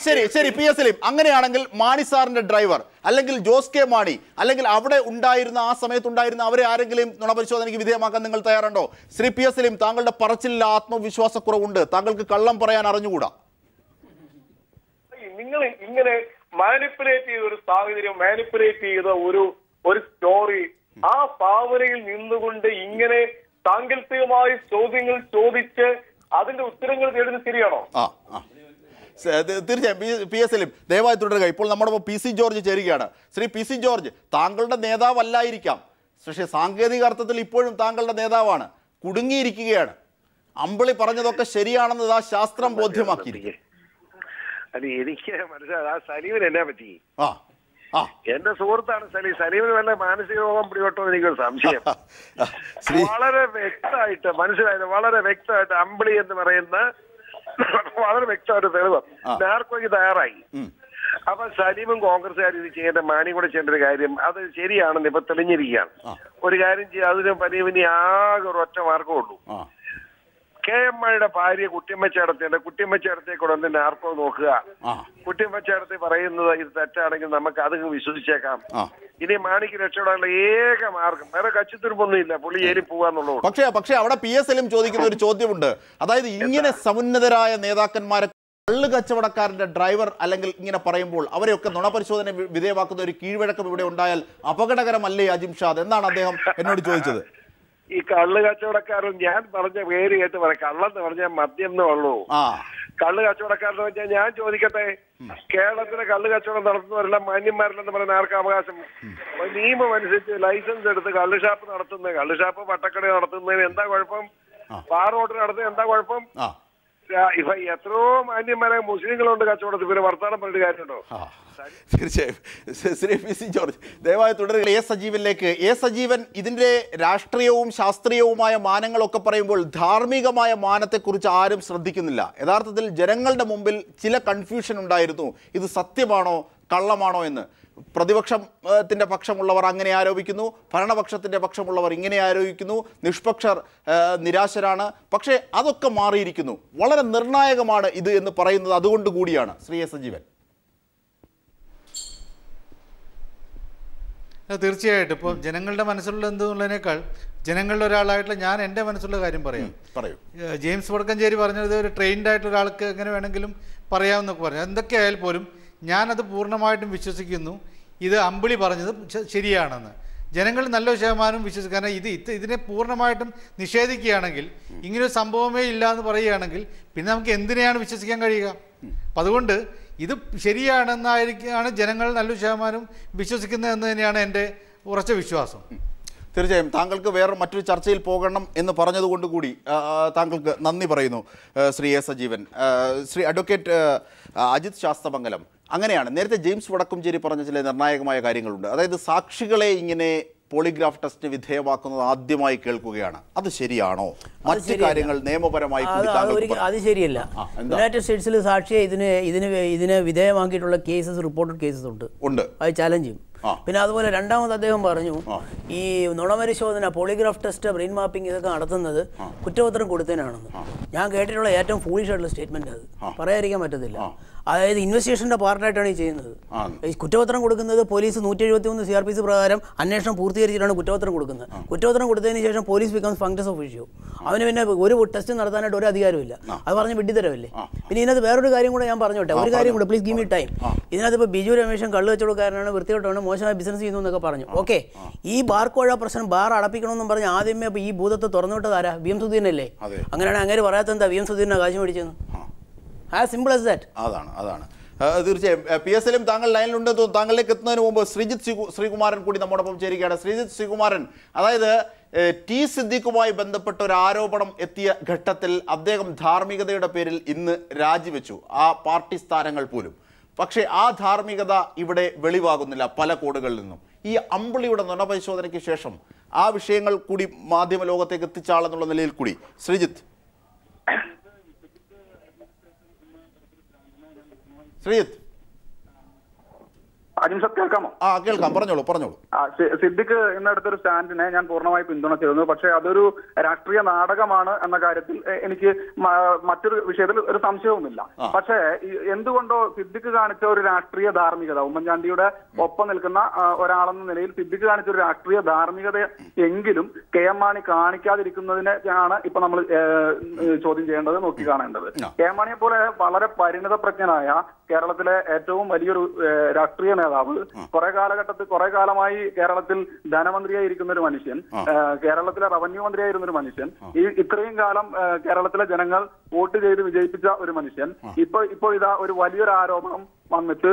Speaker 1: ശരി പി എസ് സലീം, അങ്ങനെയാണെങ്കിൽ മാണി സാറിന്റെ ഡ്രൈവർ അല്ലെങ്കിൽ ജോസ് കെ മാണി അല്ലെങ്കിൽ അവിടെ ഉണ്ടായിരുന്ന ആ സമയത്തുണ്ടായിരുന്ന അവരെ ആരെങ്കിലും നുണപരിശോധനയ്ക്ക് വിധേയമാക്കാൻ നിങ്ങൾ തയ്യാറുണ്ടോ? ശ്രീ പി എസ് സലീം, താങ്കളുടെ പറച്ചിലിൽ ആത്മവിശ്വാസക്കുറവുണ്ട്. താങ്കൾക്ക് കള്ളം പറയാൻ അറിഞ്ഞുകൂടാ.
Speaker 4: നിങ്ങൾ ഇങ്ങനെ മാനിപ്പുലേറ്റ് ചെയ്ത ഒരു സാഹചര്യം, മാനിപ്പുലേറ്റ് ചെയ്ത ഒരു സ്റ്റോറി, ആ ഭാവനയിൽ നിന്നുകൊണ്ട് ഇങ്ങനെ സാങ്കല്പികമായ ചോദ്യങ്ങൾ ചോദിച്ച് അതിന്റെ ഉത്തരങ്ങൾ തേടുന്നത് ശരിയാണോ?
Speaker 1: തീർച്ചയായും പി എസ് സലീം ദയവായി തുടരുക. ഇപ്പോൾ നമ്മുടെ പി സി ജോർജ് ചേരുകയാണ്. ശ്രീ പി സി ജോർജ്, താങ്കളുടെ നേതാവല്ലായിരിക്കാം, പക്ഷേ സാങ്കേതിക അർത്ഥത്തിൽ ഇപ്പോഴും താങ്കളുടെ നേതാവാണ്. കുടുങ്ങിയിരിക്കുകയാണ്. അമ്പിളി പറഞ്ഞതൊക്കെ ശരിയാണെന്ന് ആ ശാസ്ത്രം ബോധ്യമാക്കിയിരിക്കും.
Speaker 9: അല്ല, എനിക്ക് മനസ്സിലായി. ആ സലീമിന് എന്നാ പറ്റി? എന്റെ സുഹൃത്താണ് സലീം. സലീമിന് വല്ല മാനസിക രോഗം പിടിപെട്ടോ എനിക്കൊരു സംശയം. വളരെ വ്യക്തമായിട്ട് മനസ്സിലായത്, വളരെ വ്യക്തമായിട്ട് അമ്പിളി എന്ന് പറയുന്ന വളരെ വ്യക്തമായിട്ട് തെളിവ് നാർക്കോയ്ക്ക് തയ്യാറായി. അപ്പൊ സലീമും കോൺഗ്രസ്സുകാരും ഇത് ചെയ്യേണ്ട, മാണിയും കൂടെ ചെയ്യേണ്ട ഒരു കാര്യം അത് ശരിയാണെന്ന് ഇപ്പൊ തെളിഞ്ഞിരിക്കുകയാണ്. ഒരു കാര്യം ചെയ്യുക, അതിന് പനി ആകെ ഒരു ഒറ്റ മാർഗമേ ഉള്ളൂ. കെ എം മാണിയുടെ ഭാര്യ കുട്ടിയമ്മച്ചേടത്തിന്റെ കുട്ടിയമ്മച്ചേടത്തെ കൂടെ ഒന്ന് നാർക്കോ നോക്കുക. കുട്ടിയമ്മച്ചേടത്തെ പറയുന്നത് ഇത് തെറ്റാണെങ്കിൽ നമുക്ക് അത് വിശ്വസിച്ചേക്കാം. ഇനി മാണിക്ക് രക്ഷപ്പെടാനുള്ള ഏക മാർഗം, വേറെ കച്ചിത്തുരുപ്പൊന്നും ഇല്ല, പുള്ളി ഏരി പോവാന്നുള്ളൂ.
Speaker 1: പക്ഷേ അവിടെ പി എസ് സലീം ചോദിക്കുന്ന ഒരു ചോദ്യമുണ്ട്. അതായത് ഇങ്ങനെ സമുന്നതരായ നേതാക്കന്മാരെ കള്ളു കച്ചവടക്കാരന്റെ ഡ്രൈവർ അല്ലെങ്കിൽ ഇങ്ങനെ പറയുമ്പോൾ അവരെയൊക്കെ നുണപരിശോധന വിധേയമാക്കുന്ന ഒരു കീഴ്വഴക്കം ഇവിടെ ഉണ്ടായാൽ അപകടകരമല്ലേ അജിംഷാദ് എന്നാണ് അദ്ദേഹം എന്നോട് ചോദിച്ചത്.
Speaker 9: ഈ കള്ള് കച്ചവടക്കാരൻ ഞാൻ പറഞ്ഞ പേര് കേട്ട് പറയാം. കള്ളെന്ന് പറഞ്ഞാൽ മദ്യം എന്നേ ഉള്ളൂ. കള്ള് കച്ചവടക്കാരെന്ന് വെച്ചാൽ ഞാൻ ചോദിക്കട്ടെ, കേരളത്തിലെ കള്ള് കച്ചവടം നടത്തുന്നവരെല്ലാം മാന്യന്മാരില്ലെന്ന് പറയുന്ന ആർക്കും അവകാശം? നിയമം അനുസരിച്ച് ലൈസൻസ് എടുത്ത് കള്ള് ഷാപ്പ് നടത്തുന്നത്, കള്ള് ഷാപ്പ് പട്ടക്കട നടത്തുന്നതിന് എന്താ കുഴപ്പം? ബാർ ഹോട്ടൽ നടത്തുന്നത് എന്താ കുഴപ്പം? ഇപ്പൊ എത്രയോ മാന്യന്മാരെ മുസ്ലിങ്ങളുണ്ട് കച്ചവടത്തിൽ, പിന്നെ വർത്താനം പറഞ്ഞിട്ട് കാര്യമുണ്ടോ?
Speaker 1: തീർച്ചയായും. ശ്രീ പി സി ജോർജ് ദയവായി തുടരുക. എ സജീവനിലേക്ക്. എ സജീവൻ, ഇതിൻ്റെ രാഷ്ട്രീയവും ശാസ്ത്രീയവുമായ മാനങ്ങളൊക്കെ പറയുമ്പോൾ ധാർമ്മികമായ മാനത്തെക്കുറിച്ച് ആരും ശ്രദ്ധിക്കുന്നില്ല. യഥാർത്ഥത്തിൽ ജനങ്ങളുടെ മുമ്പിൽ ചില കൺഫ്യൂഷൻ ഉണ്ടായിരുന്നു, ഇത് സത്യമാണോ കള്ളമാണോ എന്ന്. പ്രതിപക്ഷത്തിൻ്റെ പക്ഷമുള്ളവർ അങ്ങനെ ആരോപിക്കുന്നു, ഭരണപക്ഷത്തിൻ്റെ പക്ഷമുള്ളവർ ഇങ്ങനെ ആരോപിക്കുന്നു, നിഷ്പക്ഷർ നിരാശരാണ്. പക്ഷേ അതൊക്കെ മാറിയിരിക്കുന്നു. വളരെ നിർണായകമാണ് ഇത് എന്ന് പറയുന്നത് അതുകൊണ്ട് കൂടിയാണ്. ശ്രീ എ സജീവൻ.
Speaker 5: തീർച്ചയായിട്ടും ഇപ്പോൾ ജനങ്ങളുടെ മനസ്സിലുള്ള എന്തെന്നുള്ളതിനേക്കാൾ ജനങ്ങളുടെ ഒരാളായിട്ടുള്ള ഞാൻ എൻ്റെ മനസ്സിലുള്ള കാര്യം പറയും. ജെയിംസ് വടക്കഞ്ചേരി പറഞ്ഞത് ഒരു ട്രെയിൻഡ് ആയിട്ടുള്ള ഒരാൾക്ക് എങ്ങനെ വേണമെങ്കിലും പറയാമെന്നൊക്കെ പറഞ്ഞു. എന്തൊക്കെയായാൽ പോലും ഞാനത് പൂർണ്ണമായിട്ടും വിശ്വസിക്കുന്നു. ഇത് അമ്പിളി പറഞ്ഞത് ശരിയാണെന്ന് ജനങ്ങൾ നല്ലൊരു ശതമാനം വിശ്വസിക്കും. കാരണം ഇതിനെ പൂർണ്ണമായിട്ടും നിഷേധിക്കുകയാണെങ്കിൽ, ഇങ്ങനൊരു സംഭവമേ ഇല്ല എന്ന് പറയുകയാണെങ്കിൽ പിന്നെ നമുക്ക് എന്തിനെയാണ് വിശ്വസിക്കാൻ കഴിയുക? അപ്പം അതുകൊണ്ട് ഇത് ശരിയാണെന്നായിരിക്കാണ് ജനങ്ങൾ നല്ലൊരു ശതമാനം വിശ്വസിക്കുന്നത് എന്ന് തന്നെയാണ് എൻ്റെ ഉറച്ച വിശ്വാസം.
Speaker 1: തീർച്ചയായും. താങ്കൾക്ക് വേറെ മറ്റൊരു ചർച്ചയിൽ പോകണം എന്ന് പറഞ്ഞതുകൊണ്ട് കൂടി താങ്കൾക്ക് നന്ദി പറയുന്നു ശ്രീ എ സജീവൻ. ശ്രീ അഡ്വക്കേറ്റ് അജിത് ശാസ്തമംഗലം, അങ്ങനെയാണ് നേരത്തെ ജെയിംസ് വടക്കുംചേരി പറഞ്ഞ ചില നിർണായകമായ കാര്യങ്ങളുണ്ട്. അതായത് സാക്ഷികളെ ഇങ്ങനെ പോളിഗ്രാഫ് ടെസ്റ്റിന് വിധേയമാക്കുന്നത് ആദ്യമായി കേൾക്കുകയാണ്. അത് ശരിയാണോ? മറ്റു കാര്യങ്ങൾ നിയമപരമായി
Speaker 6: അത് ശരിയല്ല. യുണൈറ്റഡ് സ്റ്റേറ്റ്സിൽ സാക്ഷിയെ ഇതിന് വിധേയമാക്കിയിട്ടുള്ള കേസസ്, റിപ്പോർട്ടഡ് കേസസ് ഉണ്ട്. അത് ചാലഞ്ച് ചെയ്യും. പിന്നെ അതുപോലെ രണ്ടാമത് അദ്ദേഹം പറഞ്ഞു, ഈ നുണപരിശോധന, പോളിഗ്രാഫ് ടെസ്റ്റ്, ബ്രെയിൻ മാപ്പിംഗ് ഇതൊക്കെ നടത്തുന്നത് കുറ്റപത്രം കൊടുത്തതിനാണെന്ന്. ഞാൻ കേട്ടിട്ടുള്ള ഏറ്റവും ഫൂളിഷ് ആയിട്ടുള്ള സ്റ്റേറ്റ്മെന്റ് അത്, പറയാതിരിക്കാൻ പറ്റത്തില്ല. അതായത് ഇൻവെസ്റ്റിഗേഷന്റെ പാർട്ടായിട്ടാണ് ഈ ചെയ്യുന്നത്. ഈ കുറ്റപത്രം കൊടുക്കുന്നത് പോലീസ് 171 CRPC പ്രകാരം അന്വേഷണം പൂർത്തീകരിച്ചിട്ടാണ് കുറ്റപത്രം കൊടുക്കുന്നത്. കുറ്റപത്രം കൊടുത്തതിന് ശേഷം പോലീസ് ബിക്കംസ് ഫങ്ക്ടസ് ഓഫ് ഇഷ്യൂ. അവന് പിന്നെ ഒരു ടെസ്റ്റ് നടത്താനായിട്ട് ഒരു അധികാരമില്ല. അത് പറഞ്ഞ് വിഡ്ഢിത്തരമല്ലേ. പിന്നെ ഇതിനകത്ത് വേറൊരു കാര്യം കൂടെ ഞാൻ പറഞ്ഞോട്ടെ, ഒരു കാര്യം കൂടെ, പ്ലീസ് ഗീവ് മീ ടൈം. ഇതിനകത്ത് ഇപ്പോൾ ബിജു രമേശൻ കള്ള് വെച്ചുകൊടുക്കാരനാണ്, വൃത്തികെട്ടാണ്, മോശമായ ബിസിനസ് ചെയ്യുന്നു എന്നൊക്കെ പറഞ്ഞു. ഓക്കെ, ഈ ബാർ കോഴ പ്രശ്നം, ബാർ അടപ്പിക്കണമെന്നും പറഞ്ഞ് ആദ്യമേ ഈ ഭൂതത്തെ തുറന്നുവിട്ടത് ആരാ? VM സുധീരനല്ലേ? അങ്ങനെയാണ് അങ്ങനെ പറയാത്ത എന്താ VM സുധീരനെ കാശ് മേടിച്ചെന്ന്? As simple as that.
Speaker 1: അതാണ് തീർച്ചയായും. PSLM താങ്കൾ ലൈനിലുണ്ടെന്ന് തോന്നുന്നു. താങ്കളിലേക്ക് എത്തുന്നതിന് മുമ്പ് ശ്രീജിത്ത് ശ്രീകുമാരൻ കൂടി നമ്മോടൊപ്പം ചേരുകയാണ്. ശ്രീജിത്ത് ശ്രീകുമാരൻ, അതായത് ടി സിദ്ദീഖുമായി ബന്ധപ്പെട്ട ഒരു ആരോപണം എത്തിയ ഘട്ടത്തിൽ അദ്ദേഹം ധാർമ്മികതയുടെ പേരിൽ ഇന്ന് രാജിവെച്ചു, ആ പാർട്ടി സ്ഥാനങ്ങൾ പോലും. പക്ഷേ ആ ധാർമ്മികത ഇവിടെ വെളിവാകുന്നില്ല പല കോണുകളിൽ നിന്നും. ഈ അമ്പിളിയുടെ നുണപരിശോധനയ്ക്ക് ശേഷം ആ വിഷയങ്ങൾ കൂടി മാധ്യമ ലോകത്തേക്ക് എത്തിച്ചാളെന്നുള്ള നിലയിൽ കൂടി ശ്രീജിത്ത്. ശ്രീജിത്ത്
Speaker 10: കേൾക്കാമോ?
Speaker 1: കേൾക്കാം, പറഞ്ഞോളൂ.
Speaker 10: സിദ്ദിഖ് ഇന്നെടുത്തൊരു സ്റ്റാൻഡിനെ ഞാൻ പൂർണ്ണമായി പിന്തുണച്ചിരുന്നു. പക്ഷെ അതൊരു രാഷ്ട്രീയ നാടകമാണ് എന്ന കാര്യത്തിൽ എനിക്ക് മറ്റൊരു വിഷയത്തിൽ ഒരു സംശയവുമില്ല. പക്ഷേ എന്തുകൊണ്ടോ സിദ്ദിഖ് കാണിച്ച ഒരു രാഷ്ട്രീയ ധാർമ്മികത, ഉമ്മൻചാണ്ടിയുടെ ഒപ്പം നിൽക്കുന്ന ഒരാളെന്ന നിലയിൽ സിദ്ദിഖ് കാണിച്ച ഒരു രാഷ്ട്രീയ ധാർമ്മികത എങ്കിലും KM മാണി കാണിക്കാതിരിക്കുന്നതിനെയാണ് ഇപ്പൊ നമ്മൾ ചോദ്യം ചെയ്യേണ്ടത്, നോക്കി കാണേണ്ടത്. KM മാണിയെ പോലെ വളരെ പരിണിതപ്രജ്ഞനായ കേരളത്തിലെ ഏറ്റവും വലിയൊരു രാഷ്ട്രീയ നേതാവ്, കുറെ കാലമായി കേരളത്തിൽ ധനമന്ത്രിയായിരിക്കുന്ന ഒരു മനുഷ്യൻ, കേരളത്തിലെ റവന്യൂ മന്ത്രിയായിരുന്ന ഒരു മനുഷ്യൻ, ഇത്രയും കാലം കേരളത്തിലെ ജനങ്ങൾ വോട്ട് ചെയ്ത് വിജയിപ്പിച്ച ഒരു മനുഷ്യൻ ഇപ്പോൾ ഇതാ ഒരു വലിയൊരു ആരോപണം വന്നിട്ട്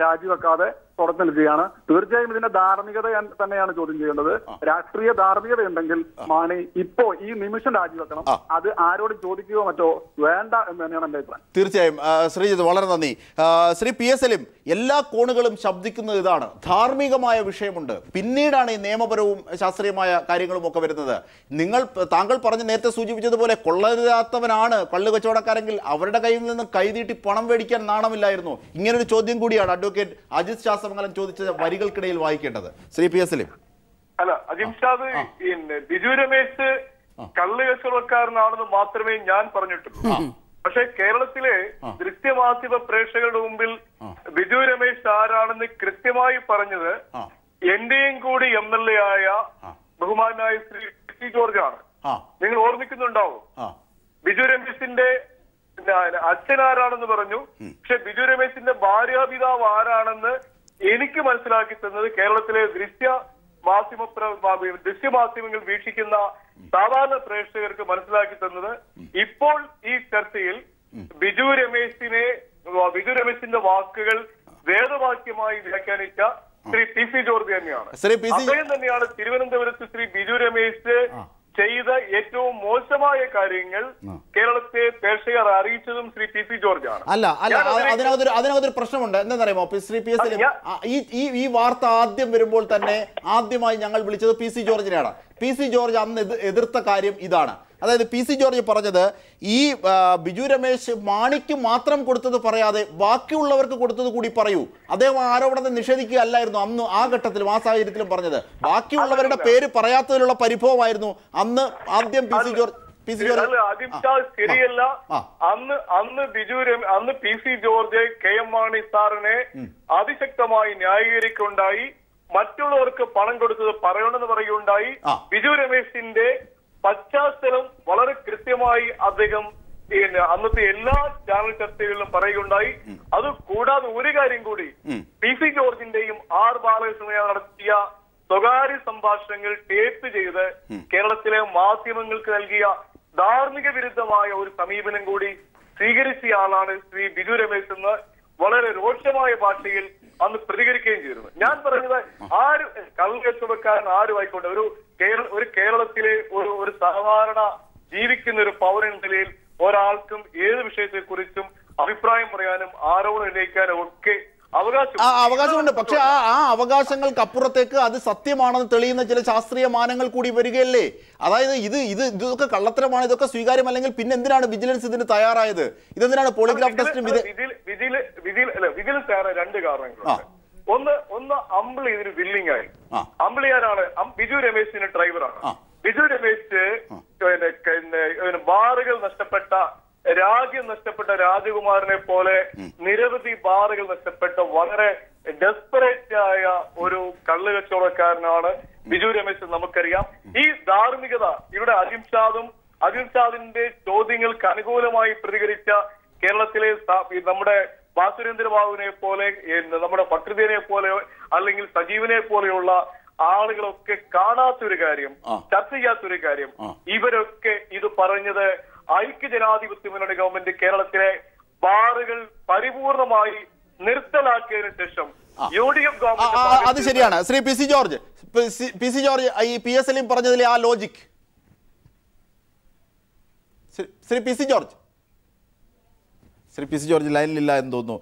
Speaker 10: രാജിവെക്കാതെ പുറത്തു നിൽക്കുകയാണ്. തീർച്ചയായും ഇതിന്റെ ധാർമ്മികത തന്നെയാണ് ചോദ്യം ചെയ്യേണ്ടത്. രാഷ്ട്രീയ ധാർമ്മികത ഉണ്ടെങ്കിൽ മാണി ഇപ്പോ ഈ നിമിഷം രാജിവെക്കണം. അത് ആരോട് ചോദിക്കുകയോ മറ്റോ വേണ്ട എന്ന് തന്നെയാണ് എന്റെ അഭിപ്രായം.
Speaker 1: തീർച്ചയായും ശ്രീജിത്ത്, വളരെ നന്ദി. ശ്രീ PSLM, എല്ലാ കോണുകളും ശബ്ദിക്കുന്നത് ഇതാണ്, ധാർമ്മികമായ വിഷയമുണ്ട്, പിന്നീടാണ് ഈ നിയമപരവും ശാസ്ത്രീയമായ കാര്യങ്ങളും ഒക്കെ വരുന്നത്. താങ്കൾ പറഞ്ഞ് നേരത്തെ സൂചിപ്പിച്ചതുപോലെ കൊള്ളരുതാത്തവനാണ് കള്ളു കച്ചവടക്കാരെങ്കിൽ അവരുടെ കയ്യിൽ നിന്ന് കൈനീട്ടി പണം മേടിക്കാൻ നാണമില്ലായിരുന്നു. ഇങ്ങനൊരു ചോദ്യം കൂടിയാണ് അഡ്വക്കേറ്റ് അജിത് ശാസ്തമംഗലം ചോദിച്ച വരികൾക്കിടയിൽ വായിക്കേണ്ടത്. ശ്രീ PSLM.
Speaker 4: അല്ല, അജിംഷാദ് ബിജു രമേശ് കള്ളു കച്ചവടക്കാരനാണെന്ന് മാത്രമേ ഞാൻ പറഞ്ഞിട്ടുള്ളൂ. പക്ഷെ കേരളത്തിലെ ദൃശ്യമാധ്യമ പ്രേക്ഷകരുടെ മുമ്പിൽ ബിജു രമേശ് ആരാണെന്ന് കൃത്യമായി പറഞ്ഞത് എന്റെയും കൂടി MLA ആയ ബഹുമാനായ ശ്രീ PC ജോർജ് ആണ്. നിങ്ങൾ ഓർമ്മിക്കുന്നുണ്ടാവും. ബിജു രമേശിന്റെ അച്ഛൻ ആരാണെന്ന് പറഞ്ഞു. പക്ഷെ ബിജു രമേശിന്റെ ഭാര്യാപിതാവ് ആരാണെന്ന് എനിക്ക് മനസ്സിലാക്കി തന്നത് കേരളത്തിലെ ദൃശ്യമാധ്യമങ്ങൾ വീക്ഷിക്കുന്ന സാധാരണ പ്രേക്ഷകർക്ക് മനസ്സിലാക്കി തന്നത് ഇപ്പോൾ ഈ ചർച്ചയിൽ ബിജു രമേശിന്റെ വാക്കുകൾ വേദവാക്യമായി വ്യാഖ്യാനിച്ച ശ്രീ PC ജോർജ് തന്നെയാണ്. അദ്ദേഹം തന്നെയാണ് തിരുവനന്തപുരത്ത് ശ്രീ ബിജു രമേശ് ചെയ്ത ഏറ്റവും മോശമായ കാര്യങ്ങൾ കേരളത്തെ പ്രേക്ഷകർ അറിയിച്ചതും ശ്രീ പി സി ജോർജ് ആണ്.
Speaker 1: അല്ല അതിനകത്തൊരു പ്രശ്നമുണ്ട്. എന്താണെന്നറിയാമോ ശ്രീ പി എസ് ഈ വാർത്ത ആദ്യം വരുമ്പോൾ തന്നെ ആദ്യമായി ഞങ്ങൾ വിളിച്ചത് പി സി ജോർജിനെയാണ്. പി സി ജോർജ് അന്ന് എതിർത്ത കാര്യം ഇതാണ്. അതായത് പി സി ജോർജ് പറഞ്ഞത് ഈ ബിജു രമേശ് മാണിക്ക് മാത്രം കൊടുത്തത് പറയാതെ ബാക്കിയുള്ളവർക്ക് കൊടുത്തത് കൂടി പറയൂ. അദ്ദേഹം ആരോപണത്തെ നിഷേധിക്കുകയല്ലായിരുന്നു അന്ന് ആ ഘട്ടത്തിലും ആ സാഹചര്യത്തിലും പറഞ്ഞത്. ബാക്കിയുള്ളവരുടെ പേര് പറയാത്തതിലുള്ള പരിഭവമായിരുന്നു അന്ന് ആദ്യം പി സി ജോർജ്
Speaker 4: ശരിയല്ല. അന്ന് P C George K M Mani സാറിനെ അതിശക്തമായി ന്യായീകരിക്കുകയുണ്ടായി. മറ്റുള്ളവർക്ക് പണം കൊടുത്തത് പറയണമെന്ന് പറയുകയുണ്ടായി. ബിജു രമേശിന്റെ പശ്ചാത്തലം വളരെ കൃത്യമായി അദ്ദേഹം അന്നത്തെ എല്ലാ ചാനൽ ചർച്ചകളിലും പറയുകയുണ്ടായി. അത് കൂടാതെ ഒരു കാര്യം കൂടി, പി സി ജോർജിന്റെയും ആർ ബാലകൃഷ്ണനെയും നടത്തിയ സ്വകാര്യ സംഭാഷണങ്ങൾ ടേപ്പ് ചെയ്ത് കേരളത്തിലെ മാധ്യമങ്ങൾക്ക് നൽകിയ ധാർമ്മിക വിരുദ്ധമായ ഒരു സമീപനം കൂടി സ്വീകരിച്ചയാളാണ് ശ്രീ ബിജു രമേശ് എന്ന് വളരെ രോഷമായ ഭാഷയിൽ അന്ന് പ്രതികരിക്കുകയും ചെയ്തിരുന്നു. ഞാൻ പറഞ്ഞത് ആര് കള്ളക്കച്ചവടക്കാരൻ ആരും ആയിക്കോട്ടെ, ഒരു കേരളത്തിലെ ഒരു സാധാരണ ജീവിക്കുന്ന ഒരു പൗരൻ നിലയിൽ ഒരാൾക്കും ഏത് വിഷയത്തെ കുറിച്ചും അഭിപ്രായം പറയാനും ആരോപണം ഉന്നയിക്കാനും ഒക്കെ
Speaker 1: അവകാശമുണ്ട്. പക്ഷെ ആ അവകാശങ്ങൾക്ക് അപ്പുറത്തേക്ക് അത് സത്യമാണെന്ന് തെളിയുന്ന ചില ശാസ്ത്രീയ മാനങ്ങൾ കൂടി വരികയല്ലേ? അതായത് ഇതൊക്കെ കള്ളത്തരമാണ്, ഇതൊക്കെ സ്വീകാര്യമല്ലെങ്കിൽ പിന്നെ എന്തിനാണ് വിജിലൻസ് ഇതിന് തയ്യാറായത്? ഇതെന്തിനാണ് പോളിഗ്രാഫ് ടെസ്റ്റും
Speaker 4: വിജിലൻസ് തയ്യാറായ രണ്ട് കാരണങ്ങളുണ്ട്. ഒന്ന് അമ്പിളി ഇതിന് വില്ലിംഗ് ആയി. അമ്പിളി ആരാണ്? ബിജു രമേശിന്റെ ഡ്രൈവറാണ്. ബിജു രമേശ് ബാറുകൾ നഷ്ടപ്പെട്ട, രാജ്യം നഷ്ടപ്പെട്ട രാജകുമാരനെ പോലെ നിരവധി ബാറുകൾ നഷ്ടപ്പെട്ട വളരെ ഡെസ്പറേറ്റ് ആയ ഒരു കള്ളുകച്ചവടക്കാരനാണ് ബിജു രമേശ്. നമുക്കറിയാം ഈ ധാർമ്മികത ഇവിടെ അജിംഷാദിന്റെ ചോദ്യങ്ങൾക്ക് അനുകൂലമായി പ്രതികരിച്ച കേരളത്തിലെ നമ്മുടെ ബാസുരേന്ദ്ര ബാബുവിനെ പോലെ, നമ്മുടെ ഫക്രുദ്ദീനെ പോലെ, അല്ലെങ്കിൽ സജീവിനെ പോലെയുള്ള ആളുകളൊക്കെ കാണാത്തൊരു കാര്യം, ചർച്ച ചെയ്യാത്തൊരു കാര്യം, ഇവരൊക്കെ ഇത് പറഞ്ഞത് ഐക്യജനാധിപത്യ മുന്നണി ഗവൺമെന്റ് കേരളത്തിലെ ബാറുകൾ പരിപൂർണമായി നിർത്തലാക്കിയതിനു ശേഷം UDF ഗവൺമെന്റ്.
Speaker 1: അത് ശരിയാണ് ശ്രീ പി സി ജോർജ്. ഈ പി എസ് എല്ലും പറഞ്ഞതിലെ ആ logic Shri P C George ലൈനിലില്ല എന്ന് തോന്നുന്നു.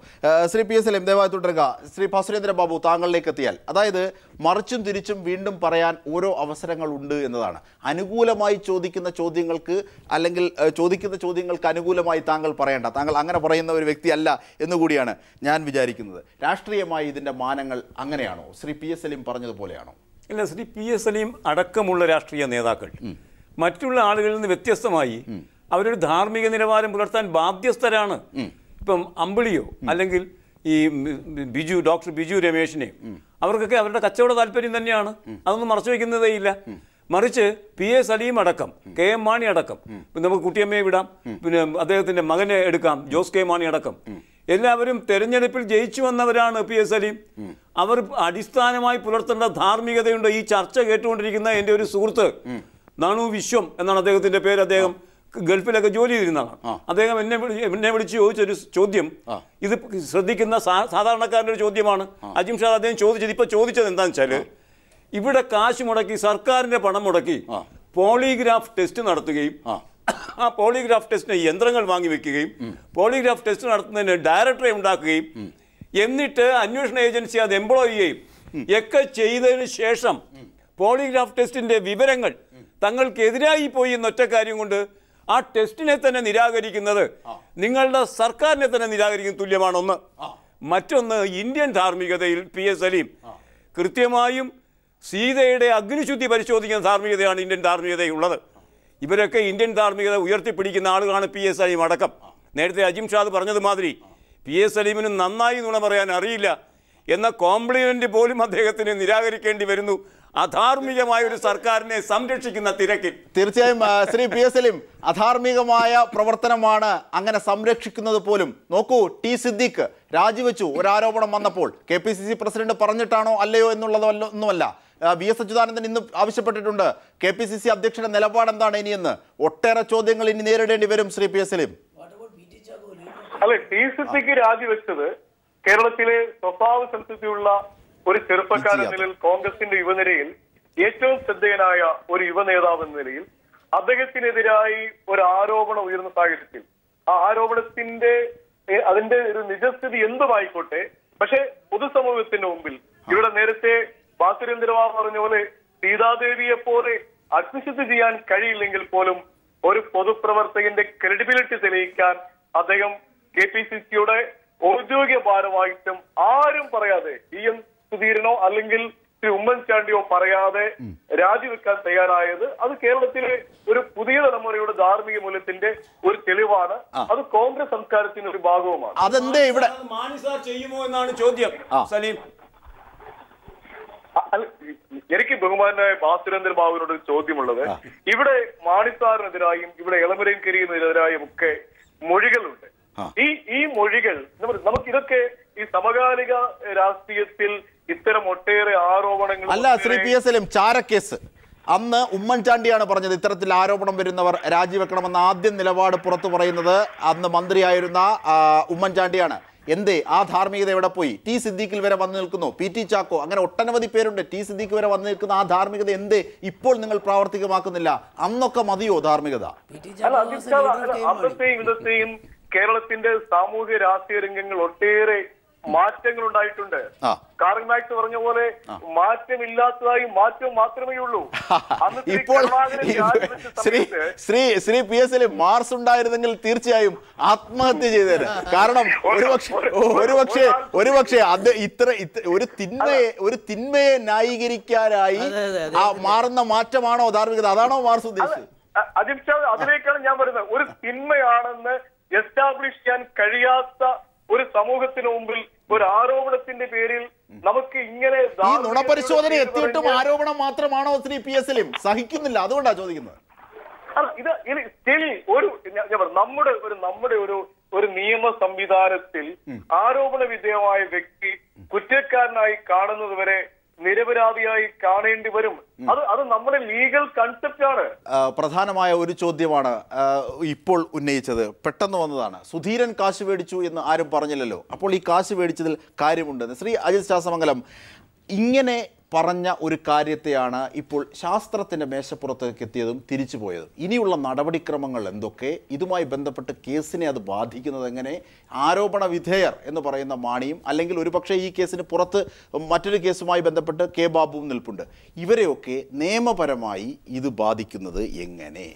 Speaker 1: ശ്രീ പി എസ് എല്ലും ദയവായി തുടരുക. ശ്രീ ഭാസുരേന്ദ്ര ബാബു, താങ്കളിലേക്ക് എത്തിയാൽ, അതായത് മറിച്ചും തിരിച്ചും വീണ്ടും പറയാൻ ഓരോ അവസരങ്ങൾ ഉണ്ട് എന്നതാണ്. അനുകൂലമായി ചോദിക്കുന്ന ചോദ്യങ്ങൾക്ക് അല്ലെങ്കിൽ ചോദിക്കുന്ന ചോദ്യങ്ങൾക്ക് അനുകൂലമായി താങ്കൾ പറയേണ്ട, താങ്കൾ അങ്ങനെ പറയുന്ന ഒരു വ്യക്തിയല്ല എന്നുകൂടിയാണ് ഞാൻ വിചാരിക്കുന്നത്. രാഷ്ട്രീയമായി ഇതിൻ്റെ മാനങ്ങൾ അങ്ങനെയാണോ? ശ്രീ പി എസ് എല്ലും പറഞ്ഞതുപോലെയാണോ?
Speaker 8: ഇല്ല, ശ്രീ പി എസ് എല്ലും അടക്കമുള്ള രാഷ്ട്രീയ നേതാക്കൾ മറ്റുള്ള ആളുകളിൽ നിന്ന് വ്യത്യസ്തമായി അവരൊരു ധാർമ്മിക നിലവാരം പുലർത്താൻ ബാധ്യസ്ഥരാണ്. ഇപ്പം അമ്പിളിയോ അല്ലെങ്കിൽ ഈ ഡോക്ടർ ബിജു രമേശിനെ, അവർക്കൊക്കെ അവരുടെ കച്ചവട താല്പര്യം തന്നെയാണ്. അതൊന്നും മറച്ചു വയ്ക്കുന്നതേ ഇല്ല. മറിച്ച് പി എ സലീം അടക്കം, കെ എം മാണി അടക്കം, നമുക്ക് കുട്ടിയമ്മയെ വിടാം, പിന്നെ അദ്ദേഹത്തിന്റെ മകനെ എടുക്കാം, ജോസ് കെ മാണി അടക്കം, എല്ലാവരും തെരഞ്ഞെടുപ്പിൽ ജയിച്ചു വന്നവരാണ്. പി എ സലീം അവർ അടിസ്ഥാനമായി പുലർത്തേണ്ട ധാർമ്മികതയുണ്ട്. ഈ ചർച്ച കേട്ടുകൊണ്ടിരിക്കുന്ന എൻ്റെ ഒരു സുഹൃത്ത് നാണു വിശ്വം എന്നാണ് അദ്ദേഹത്തിന്റെ പേര്. അദ്ദേഹം ഗൾഫിലൊക്കെ ജോലി ചെയ്തിരുന്നതാണ്. അദ്ദേഹം എന്നെ വിളിച്ച് ചോദിച്ചൊരു ചോദ്യം, ഇത് ശ്രദ്ധിക്കുന്ന സാധാരണക്കാരൻ്റെ ഒരു ചോദ്യമാണ്. അജിംഷാദ് അദ്ദേഹം ഇപ്പൊ ചോദിച്ചത് എന്താണെന്ന് വെച്ചാൽ, ഇവിടെ കാശ് മുടക്കി, സർക്കാരിന്റെ പണം മുടക്കി പോളിഗ്രാഫ് ടെസ്റ്റ് നടത്തുകയും ആ പോളിഗ്രാഫ് ടെസ്റ്റിന് യന്ത്രങ്ങൾ വാങ്ങി വെക്കുകയും പോളിഗ്രാഫ് ടെസ്റ്റ് നടത്തുന്നതിന് ഡയറക്ടറെ ഉണ്ടാക്കുകയും എന്നിട്ട് അന്വേഷണ ഏജൻസി അത് എംപ്ലോയ് ചെയ്യുകയും ഒക്കെ ചെയ്തതിന് ശേഷം പോളിഗ്രാഫ് ടെസ്റ്റിന്റെ വിവരങ്ങൾ തങ്ങൾക്കെതിരായി പോയി എന്നൊറ്റ കാര്യം കൊണ്ട് ആ ടെസ്റ്റിനെ തന്നെ നിരാകരിക്കുന്നത് നിങ്ങളുടെ സർക്കാരിനെ തന്നെ നിരാകരിക്കുന്ന തുല്യമാണൊന്ന്. മറ്റൊന്ന്, ഇന്ത്യൻ ധാർമ്മികതയിൽ പി എസ് സലീം കൃത്യമായും സീതയുടെ അഗ്നിശുദ്ധി പരിശോധിക്കുന്ന ധാർമ്മികതയാണ് ഇന്ത്യൻ ധാർമ്മികതയുള്ളത്. ഇവരൊക്കെ ഇന്ത്യൻ ധാർമ്മികത ഉയർത്തിപ്പിടിക്കുന്ന ആളുകളാണ് പി എസ് സലീം അടക്കം. നേരത്തെ അജിംഷാദ് പറഞ്ഞതുമാതിരി പി എസ് സലീമിന് നന്നായി നുണ പറയാൻ അറിയില്ല എന്ന കോംപ്ലിമെന്റ് പോലും അദ്ദേഹത്തിന് നിരാകരിക്കേണ്ടി വരുന്നു അധാർമികമായ ഒരു സർക്കാരിനെ സംരക്ഷിക്കുന്ന തിരക്കിൽ.
Speaker 1: തീർച്ചയായും ശ്രീ പി എസ് സലീം, അധാർമികമായ പ്രവർത്തനമാണ് അങ്ങനെ സംരക്ഷിക്കുന്നത് പോലും. നോക്കൂ, ടി സിദ്ദീഖ് രാജിവെച്ചു ഒരാരോപണം വന്നപ്പോൾ. KPCC പ്രസിഡന്റ് പറഞ്ഞിട്ടാണോ അല്ലയോ എന്നുള്ളതൊന്നുമല്ല. VS അച്യുതാനന്ദൻ ഇന്ന് ആവശ്യപ്പെട്ടിട്ടുണ്ട് KPCC അധ്യക്ഷന്റെ നിലപാട് എന്താണ് ഇനിയെന്ന്. ഒട്ടേറെ ചോദ്യങ്ങൾ ഇനി നേരിടേണ്ടി വരും ശ്രീ പി എസ് സലീം.
Speaker 4: അല്ലെ, ടി സിദ്ദീഖ് രാജിവെച്ചത് കേരളത്തിലെ സ്വഭാവ സംസ്കൃതിയുള്ള ഒരു ചെറുപ്പക്കാരൻ നിലയിൽ, കോൺഗ്രസിന്റെ യുവനിരയിൽ ഏറ്റവും ശ്രദ്ധേയനായ ഒരു യുവ നേതാവ് എന്ന നിലയിൽ
Speaker 11: അദ്ദേഹത്തിനെതിരായി ഒരു ആരോപണം ഉയർന്ന സാഹചര്യത്തിൽ ആ ആരോപണത്തിന്റെ അതിന്റെ ഒരു നിജസ്ഥിതി എന്തുമായിക്കോട്ടെ, പക്ഷെ പൊതുസമൂഹത്തിന്റെ മുമ്പിൽ ഇവിടെ നേരത്തെ ബാസുരേന്ദ്രബാബു പറഞ്ഞ പോലെ സീതാദേവിയെ പോലെ അഡ്മിഷൻ ചെയ്യാൻ കഴിയില്ലെങ്കിൽ പോലും ഒരു പൊതുപ്രവർത്തകന്റെ ക്രെഡിബിലിറ്റി തെളിയിക്കാൻ അദ്ദേഹം KPCCയുടെ ഔദ്യോഗിക ഭാരവാഹിത്വം ആരും പറയാതെ PM സുധീരനോ അല്ലെങ്കിൽ ശ്രീ ഉമ്മൻചാണ്ടിയോ പറയാതെ രാജിവെക്കാൻ തയ്യാറായത് അത് കേരളത്തിലെ ഒരു പുതിയ തലമുറയുടെ ധാർമ്മിക മൂല്യത്തിന്റെ ഒരു തെളിവാണ്. അത് കോൺഗ്രസ് സംസ്കാരത്തിന്റെ ഒരു ഭാഗവുമാണ്.
Speaker 1: അതെന്തേ ഇവിടെ
Speaker 8: മാണി സാർ ചെയ്യുമോ എന്നാണ് ചോദ്യം. സലീം,
Speaker 11: എനിക്ക് ബഹുമാനായ ബാസുരേന്ദ്ര ബാബുവിനോട് ഒരു ചോദ്യമുള്ളത്, ഇവിടെ മാണി സാറിനെതിരായും ഇവിടെ എളമരം കരീമിനെതിരായും ഒക്കെ മൊഴികളുണ്ട്. ഈ മൊഴികൾ നമുക്കിതൊക്കെ ഈ സമകാലിക രാഷ്ട്രീയത്തിൽ ഇത്തരം ഒട്ടേറെ ആരോപണങ്ങൾ
Speaker 1: അല്ല. ശ്രീ PS സലീം, ചാരക്കേസ് അന്ന് ഉമ്മൻചാണ്ടിയാണ് പറഞ്ഞത് ഇത്തരത്തിൽ ആരോപണം വരുന്നവർ രാജിവെക്കണമെന്ന ആദ്യം നിലപാട് പുറത്തു പറയുന്നത് അന്ന് മന്ത്രിയായിരുന്ന ഉമ്മൻചാണ്ടിയാണ്. എന്തേ ആ ധാർമ്മികത എവിടെ പോയി? ടി സിദ്ദീഖിൽ വരെ വന്നു നിൽക്കുന്നു, PT ചാക്കോ, അങ്ങനെ ഒട്ടനവധി പേരുണ്ട്. ടി സിദ്ദീഖ് വരെ വന്നു നിൽക്കുന്ന ആ ധാർമ്മികത എന്തേ ഇപ്പോൾ നിങ്ങൾ പ്രാവർത്തികമാക്കുന്നില്ല? അന്നൊക്കെ മതിയോ ധാർമ്മികത?
Speaker 11: അന്നത്തെയും ഇന്നത്തെയും കേരളത്തിന്റെ സാമൂഹ്യ രാഷ്ട്രീയ രംഗങ്ങൾ ഒട്ടേറെ മാറ്റങ്ങൾ ഉണ്ടായിട്ടുണ്ട്. കാർൽ മാർക്സ് പറഞ്ഞ പോലെ മാറ്റമില്ലാത്തതായി മാറ്റം മാത്രമേ ഉള്ളൂ.
Speaker 1: ഇപ്പോൾ ശ്രീ PS സലീം, മാർസ് ഉണ്ടായിരുന്നെങ്കിൽ തീർച്ചയായും ആത്മഹത്യ ചെയ്തേനെ. കാരണം ഒരുപക്ഷെ അത് ഒരു തിന്മയെ ന്യായീകരിക്കാനായി മാറുന്ന മാറ്റമാണോ ധാർമ്മികത? അതാണോ മാർസ് ഉദ്ദേശിച്ചത്?
Speaker 11: അതിലേക്കാണ് ഞാൻ പറയുന്നത്. ഒരു തിന്മയാണെന്ന് എസ്റ്റാബ്ലിഷ് ചെയ്യാൻ കഴിയാത്ത ഒരു സമൂഹത്തിന് മുമ്പിൽ ഒരു ആരോപണത്തിന്റെ പേരിൽ നമുക്ക് ഇങ്ങനെ
Speaker 1: ഈ നുണപരിശോധന എത്തിയിട്ടും ആരോപണം മാത്രമാണോ ശ്രീ PS സലീം? സഹിക്കുന്നില്ല, അതുകൊണ്ടാണ് ചോദിക്കുന്നത്.
Speaker 11: നമ്മുടെ ഒരു നിയമ സംവിധാനത്തിൽ ആരോപണ വിധേയമായ വ്യക്തി കുറ്റക്കാരനായി കാണുന്നത് വരെ നിരപരാധിയായി കാണേണ്ടി വരും. അത് നമ്മുടെ ലീഗൽ കൺസെപ്റ്റ് ആണ്.
Speaker 1: പ്രധാനമായ ഒരു ചോദ്യമാണ് ഇപ്പോൾ ഉന്നയിച്ചത്, പെട്ടെന്ന് വന്നതാണ്. സുധീരൻ കാശ് മേടിച്ചു എന്ന് ആരും പറഞ്ഞില്ലല്ലോ. അപ്പോൾ ഈ കാശ് മേടിച്ചതിൽ കാര്യമുണ്ടെന്ന് ശ്രീ അജിത് ശാസ്തമംഗലം ഇങ്ങനെ പറഞ്ഞ ഒരു കാര്യത്തെയാണ് ഇപ്പോൾ ശാസ്ത്രത്തിൻ്റെ മേശപ്പുറത്തേക്ക് എത്തിയതും തിരിച്ചു പോയതും. ഇനിയുള്ള നടപടിക്രമങ്ങൾ എന്തൊക്കെ? ഇതുമായി ബന്ധപ്പെട്ട് കേസിനെ അത് ബാധിക്കുന്നത് എങ്ങനെ? ആരോപണ വിധേയർ എന്ന് പറയുന്ന മാണിയും അല്ലെങ്കിൽ ഒരുപക്ഷെ ഈ കേസിന് പുറത്ത് മറ്റൊരു കേസുമായി ബന്ധപ്പെട്ട് K ബാബുവും നിൽപ്പുണ്ട്. ഇവരെയൊക്കെ നിയമപരമായി ഇത് ബാധിക്കുന്നത് എങ്ങനെ?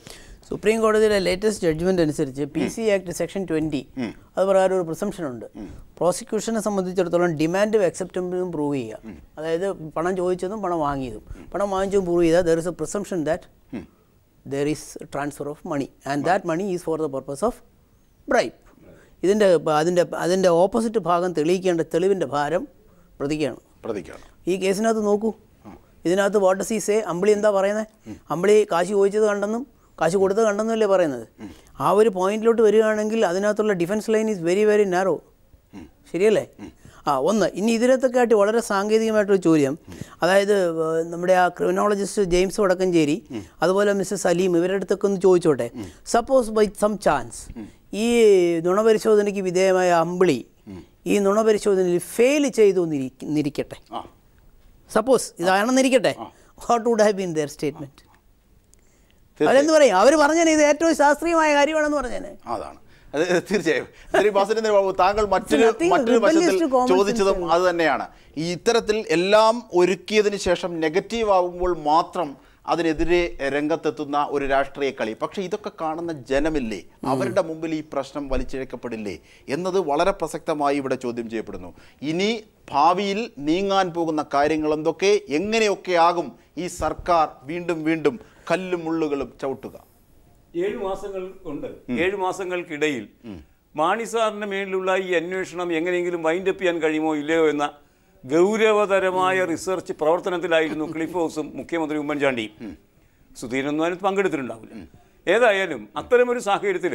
Speaker 6: സുപ്രീം കോടതിയുടെ ലേറ്റസ്റ്റ് ജഡ്ജ്മെന്റ് അനുസരിച്ച് PC ആക്ട് സെക്ഷൻ 20 അത് പ്രകാരം ഒരു പ്രിസംപ്ഷൻ ഉണ്ട്. പ്രോസിക്യൂഷനെ സംബന്ധിച്ചിടത്തോളം ഡിമാൻഡും അക്സെപ്റ്റബിളും പ്രൂവ് ചെയ്യുക. അതായത് പണം ചോദിച്ചതും പണം വാങ്ങിയതും. പണം വാങ്ങിച്ചതും പ്രൂവ് ചെയ്താൽ there is a presumption that there is transfer of money and that money is for the purpose of bribe. അതിൻ്റെ ഓപ്പോസിറ്റ് ഭാഗം തെളിയിക്കേണ്ട തെളിവിൻ്റെ ഭാരം പ്രതിക്കാണ്. ഈ കേസിനകത്ത് നോക്കൂ, ഇതിനകത്ത് what does he say? Ambili എന്താ പറയുന്നത്? അമ്പിളി കാശ് ചോദിച്ചത് കണ്ടെന്നും കാശ് കൊടുത്തത് കണ്ടെന്നല്ലേ പറയുന്നത്. ആ ഒരു പോയിന്റിലോട്ട് വരികയാണെങ്കിൽ അതിനകത്തുള്ള defence line is very very narrow. ശരിയല്ലേ? ഒന്ന് ഇനി ഇതിനകത്തൊക്കെ ആയിട്ട് വളരെ സാങ്കേതികമായിട്ടൊരു ചോദ്യം, അതായത് നമ്മുടെ ആ ക്രിമിനോളജിസ്റ്റ് ജെയിംസ് വടക്കഞ്ചേരി അതുപോലെ മിസ്റ്റർ സലീം ഇവരുടെ അടുത്തൊക്കെ ഒന്ന് ചോദിച്ചോട്ടെ. സപ്പോസ് ബൈ സം ചാൻസ് ഈ നുണപരിശോധനയ്ക്ക് വിധേയമായ അമ്പിളി ഈ നുണപരിശോധനയിൽ ഫെയിൽ ചെയ്തു എന്നിരിക്കട്ടെ, സപ്പോസ് ഇതാണെന്നിരിക്കട്ടെ, what would have been their statement? അവരെന്ത് പറയും? അവർ പറഞ്ഞേനെ ഇത് ഏറ്റവും ശാസ്ത്രീയമായ കാര്യമാണെന്ന് പറഞ്ഞേനെ.
Speaker 1: അതാണ് തീർച്ചയായും. ശ്രീ ബാസുരേന്ദ്ര ബാബു, താങ്കൾ മറ്റൊരു വശത്തിൽ ചോദിച്ചതും അത് തന്നെയാണ്. ഈ ഇത്തരത്തിൽ എല്ലാം ഒരുക്കിയതിന് ശേഷം നെഗറ്റീവ് ആകുമ്പോൾ മാത്രം അതിനെതിരെ രംഗത്തെത്തുന്ന ഒരു രാഷ്ട്രീയ കളി. പക്ഷേ ഇതൊക്കെ കാണുന്ന ജനമില്ലേ, അവരുടെ മുമ്പിൽ ഈ പ്രശ്നം വലിച്ചിഴക്കപ്പെടില്ലേ എന്നത് വളരെ പ്രസക്തമായി ഇവിടെ ചോദ്യം ചെയ്യപ്പെടുന്നു. ഇനി ഭാവിയിൽ നീങ്ങാൻ പോകുന്ന കാര്യങ്ങൾ എന്തൊക്കെ, എങ്ങനെയൊക്കെ ആകും ഈ സർക്കാർ വീണ്ടും വീണ്ടും കല്ലും മുള്ളുകളും ചവിട്ടുക?
Speaker 8: 7 മാസങ്ങൾ ഉണ്ട്. 7 മാസങ്ങൾക്കിടയിൽ മാണി സാറിന്റെ മേലിലുള്ള ഈ അന്വേഷണം എങ്ങനെയെങ്കിലും വൈൻഡപ്പ് ചെയ്യാൻ കഴിയുമോ ഇല്ലയോ എന്ന ഗൗരവതരമായ റിസർച്ച് പ്രവർത്തനത്തിലായിരുന്നു ക്ലിഫ് ഹൗസും മുഖ്യമന്ത്രി ഉമ്മൻചാണ്ടിയും. സുധീരനൊന്നും അതിനകത്ത് പങ്കെടുത്തിട്ടുണ്ടാവില്ല. ഏതായാലും അത്തരമൊരു സാഹചര്യത്തിൽ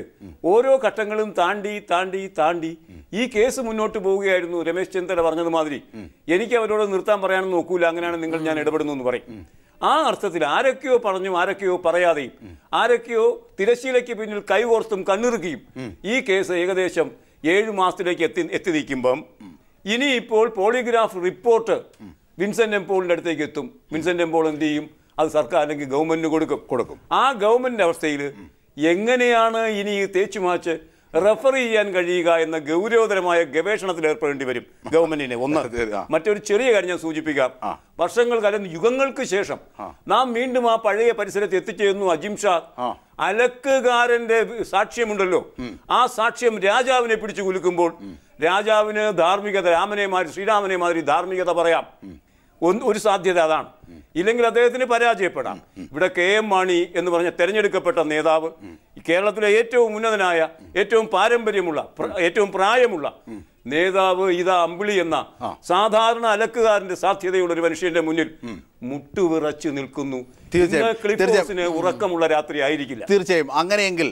Speaker 8: ഓരോ ഘട്ടങ്ങളും താണ്ടി ഈ കേസ് മുന്നോട്ട് പോവുകയായിരുന്നു. രമേശ് ചെന്നിത്തല പറഞ്ഞതുമാതിരി എനിക്ക് അവരോട് നിർത്താൻ പറയാനൊന്നും നോക്കൂല, അങ്ങനെയാണ് ഞാൻ ഇടപെടുന്നു എന്ന് പറയും. ആ അർത്ഥത്തിൽ ആരൊക്കെയോ പറഞ്ഞും ആരൊക്കെയോ പറയാതെയും ആരൊക്കെയോ തിരശ്ശീലയ്ക്ക് പിന്നിൽ കൈകോർത്തും കണ്ണിറുക്കിയും ഈ കേസ് ഏകദേശം 7 മാസത്തിലേക്ക് എത്തി നിൽക്കുമ്പം ഇനിയിപ്പോൾ പോളിഗ്രാഫ് റിപ്പോർട്ട് വിൻസെന്റ് എം പോളിന്റെ അടുത്തേക്ക് എത്തും. വിൻസെന്റ് എം പോൾ എന്ത് ചെയ്യും? അത് സർക്കാർ അല്ലെങ്കിൽ ഗവൺമെന്റിന് കൊടുക്കും. ആ ഗവൺമെന്റിന്റെ അവസ്ഥയിൽ എങ്ങനെയാണ് ഇനി തേച്ചുമാച്ച് റെഫർ ചെയ്യാൻ കഴിയുക എന്ന ഗൗരവതരമായ ഗവേഷണത്തിൽ ഏർപ്പെടേണ്ടി വരും ഗവൺമെന്റിനെ. ഒന്ന് മറ്റൊരു ചെറിയ കാര്യം ഞാൻ സൂചിപ്പിക്കാം. വർഷങ്ങൾക്ക് അല്ലെങ്കിൽ യുഗങ്ങൾക്ക് ശേഷം നാം വീണ്ടും ആ പഴയ പരിസരത്ത് എത്തിച്ചേരുന്നു. അജിംഷാ അലക്കുകാരന്റെ സാക്ഷ്യമുണ്ടല്ലോ, ആ സാക്ഷ്യം രാജാവിനെ പിടിച്ചു കുലുക്കുമ്പോൾ രാജാവിന് ധാർമ്മികത, ശ്രീരാമനെ മാതിരി ധാർമ്മികത പറയാം. ഒരു സാധ്യത അതാണ്. ഇല്ലെങ്കിൽ അദ്ദേഹത്തിന് പരാജയപ്പെടാം. ഇവിടെ KM മാണി എന്ന് പറഞ്ഞ തെരഞ്ഞെടുക്കപ്പെട്ട നേതാവ്, കേരളത്തിലെ ഏറ്റവും ഉന്നതനായ, ഏറ്റവും പാരമ്പര്യമുള്ള, ഏറ്റവും പ്രായമുള്ള നേതാവ് ഇതാ അമ്പിളി എന്ന സാധാരണ അലക്കുകാരന്റെ സാധ്യതയുള്ള ഒരു മനുഷ്യന്റെ മുന്നിൽ മുട്ടുവിറച്ചു നിൽക്കുന്നു. ക്ലിഫോസിന് ഉറക്കമുള്ള രാത്രി ആയിരിക്കില്ല.
Speaker 1: തീർച്ചയായും അങ്ങനെയെങ്കിൽ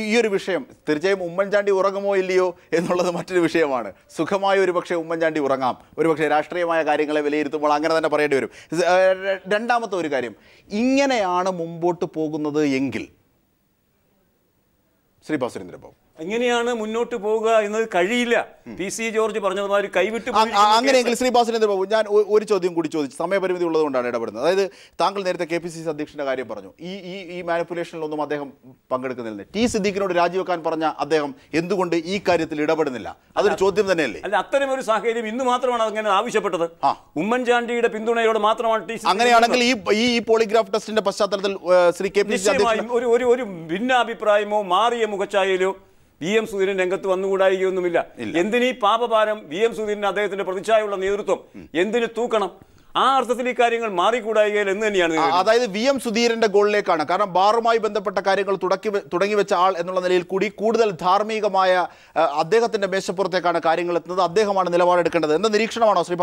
Speaker 1: ഈ ഒരു വിഷയം തീർച്ചയായും ഉമ്മൻചാണ്ടി ഉറങ്ങുമോ ഇല്ലയോ എന്നുള്ളത് മറ്റൊരു വിഷയമാണ്. സുഖമായ ഒരു പക്ഷേ ഉമ്മൻചാണ്ടി ഉറങ്ങാം, ഒരുപക്ഷെ രാഷ്ട്രീയമായ കാര്യങ്ങളെ വിലയിരുത്തുമ്പോൾ അങ്ങനെ തന്നെ പറയേണ്ടി വരും. രണ്ടാമത്തെ ഒരു കാര്യം, ഇങ്ങനെയാണ് മുമ്പോട്ട് പോകുന്നത് എങ്കിൽ ശ്രീ സുരേന്ദ്രബാബു
Speaker 8: എങ്ങനെയാണ് മുന്നോട്ട് പോവുക എന്നത് കഴിയില്ല. PC ജോർജ് പറഞ്ഞതുമാതിരി കൈവിട്ട്
Speaker 1: അങ്ങനെയെങ്കിൽ ശ്രീ സുരേന്ദ്രബാബു, ഞാൻ ഒരു ചോദ്യം കൂടി ചോദിച്ചു, സമയപരിമിതി ഉള്ളതുകൊണ്ടാണ് ഇടപെടുന്നത്. അതായത് താങ്കൾ നേരത്തെ KPCC അധ്യക്ഷന്റെ കാര്യം പറഞ്ഞു, ഈ മാനിപ്പുലേഷനിലൊന്നും അദ്ദേഹം പങ്കെടുക്കുന്നില്ല. T സിദ്ദീഖിനോട് രാജിവെക്കാൻ പറഞ്ഞ അദ്ദേഹം എന്തുകൊണ്ട് ഈ കാര്യത്തിൽ ഇടപെടുന്നില്ല? അതൊരു ചോദ്യം തന്നെയല്ലേ?
Speaker 8: അല്ല, അത്തരമൊരു സാഹചര്യം ഇന്ന് മാത്രമാണ് അങ്ങനെ ആവശ്യപ്പെട്ടത്. ഉമ്മൻചാണ്ടിയുടെ പിന്തുണയോട് മാത്രമാണ് T.
Speaker 1: അങ്ങനെയാണെങ്കിൽ ഈ പോളിഗ്രാഫ് ടെസ്റ്റിന്റെ പശ്ചാത്തലത്തിൽ ശ്രീ KPCC
Speaker 8: ഒരു ഭിന്നാഭിപ്രായമോ മാറിയ മുഖച്ഛായയിലോ VM സുധീരൻ രംഗത്ത് വന്നുകൂടായികയൊന്നുമില്ല. എന്തിനീ പാപഭാരം VM സുധീരൻ അദ്ദേഹത്തിന്റെ പ്രതിച്ഛായുള്ള നേതൃത്വം എന്തിനു തൂക്കണം? ആ അർത്ഥത്തിൽ ഈ കാര്യങ്ങൾ മാറിക്കൂടായികയിൽ എന്ന് തന്നെയാണ്.
Speaker 1: അതായത് VM സുധീരന്റെ ഗോളിലേക്കാണ്. കാരണം ബാറുമായി ബന്ധപ്പെട്ട കാര്യങ്ങൾ തുടങ്ങി വെച്ച ആൾ എന്നുള്ള നിലയിൽ കൂടി കൂടുതൽ ധാർമ്മികമായ അദ്ദേഹത്തിന്റെ മേശപ്പുറത്തേക്കാണ് കാര്യങ്ങൾ എത്തുന്നത്. അദ്ദേഹമാണ് നിലപാടെടുക്കേണ്ടത് എന്ന നിരീക്ഷണമാണോ ശ്രീ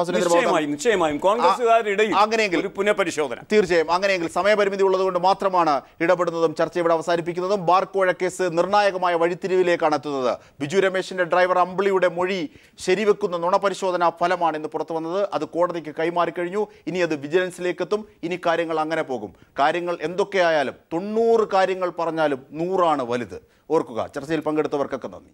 Speaker 8: നിശ്ചയമായും കോൺഗ്രസുകാരുടെ ഇടയിൽ
Speaker 1: അങ്ങനെയെങ്കിൽ
Speaker 8: ഒരു പുനഃപരിശോധന?
Speaker 1: തീർച്ചയായും അങ്ങനെയെങ്കിൽ സമയപരിമിതി ഉള്ളതുകൊണ്ട് മാത്രമാണ് ഇടപെടുന്നതും ചർച്ച ഇവിടെ അവസാനിപ്പിക്കുന്നതും. ബാർ കോഴ കേസ് നിർണായകമായ വഴിത്തിരിവിലേക്കാണ് എത്തുന്നത്. ബിജു രമേശിന്റെ ഡ്രൈവർ അമ്പിളിയുടെ മൊഴി ശരിവെക്കുന്ന നുണപരിശോധനാ ഫലമാണ് ഇന്ന് പുറത്തു വന്നത്. അത് കോടതിക്ക് കൈമാറി കഴിഞ്ഞു. ഇനി അത് വിജിലൻസിലേക്ക് എത്തും. ഇനി കാര്യങ്ങൾ അങ്ങനെ പോകും. കാര്യങ്ങൾ എന്തൊക്കെയായാലും 90 കാര്യങ്ങൾ പറഞ്ഞാലും 100 ആണ് വലുത്. ഓർക്കുക. ചർച്ചയിൽ പങ്കെടുത്തവർക്കൊക്കെ നന്ദി.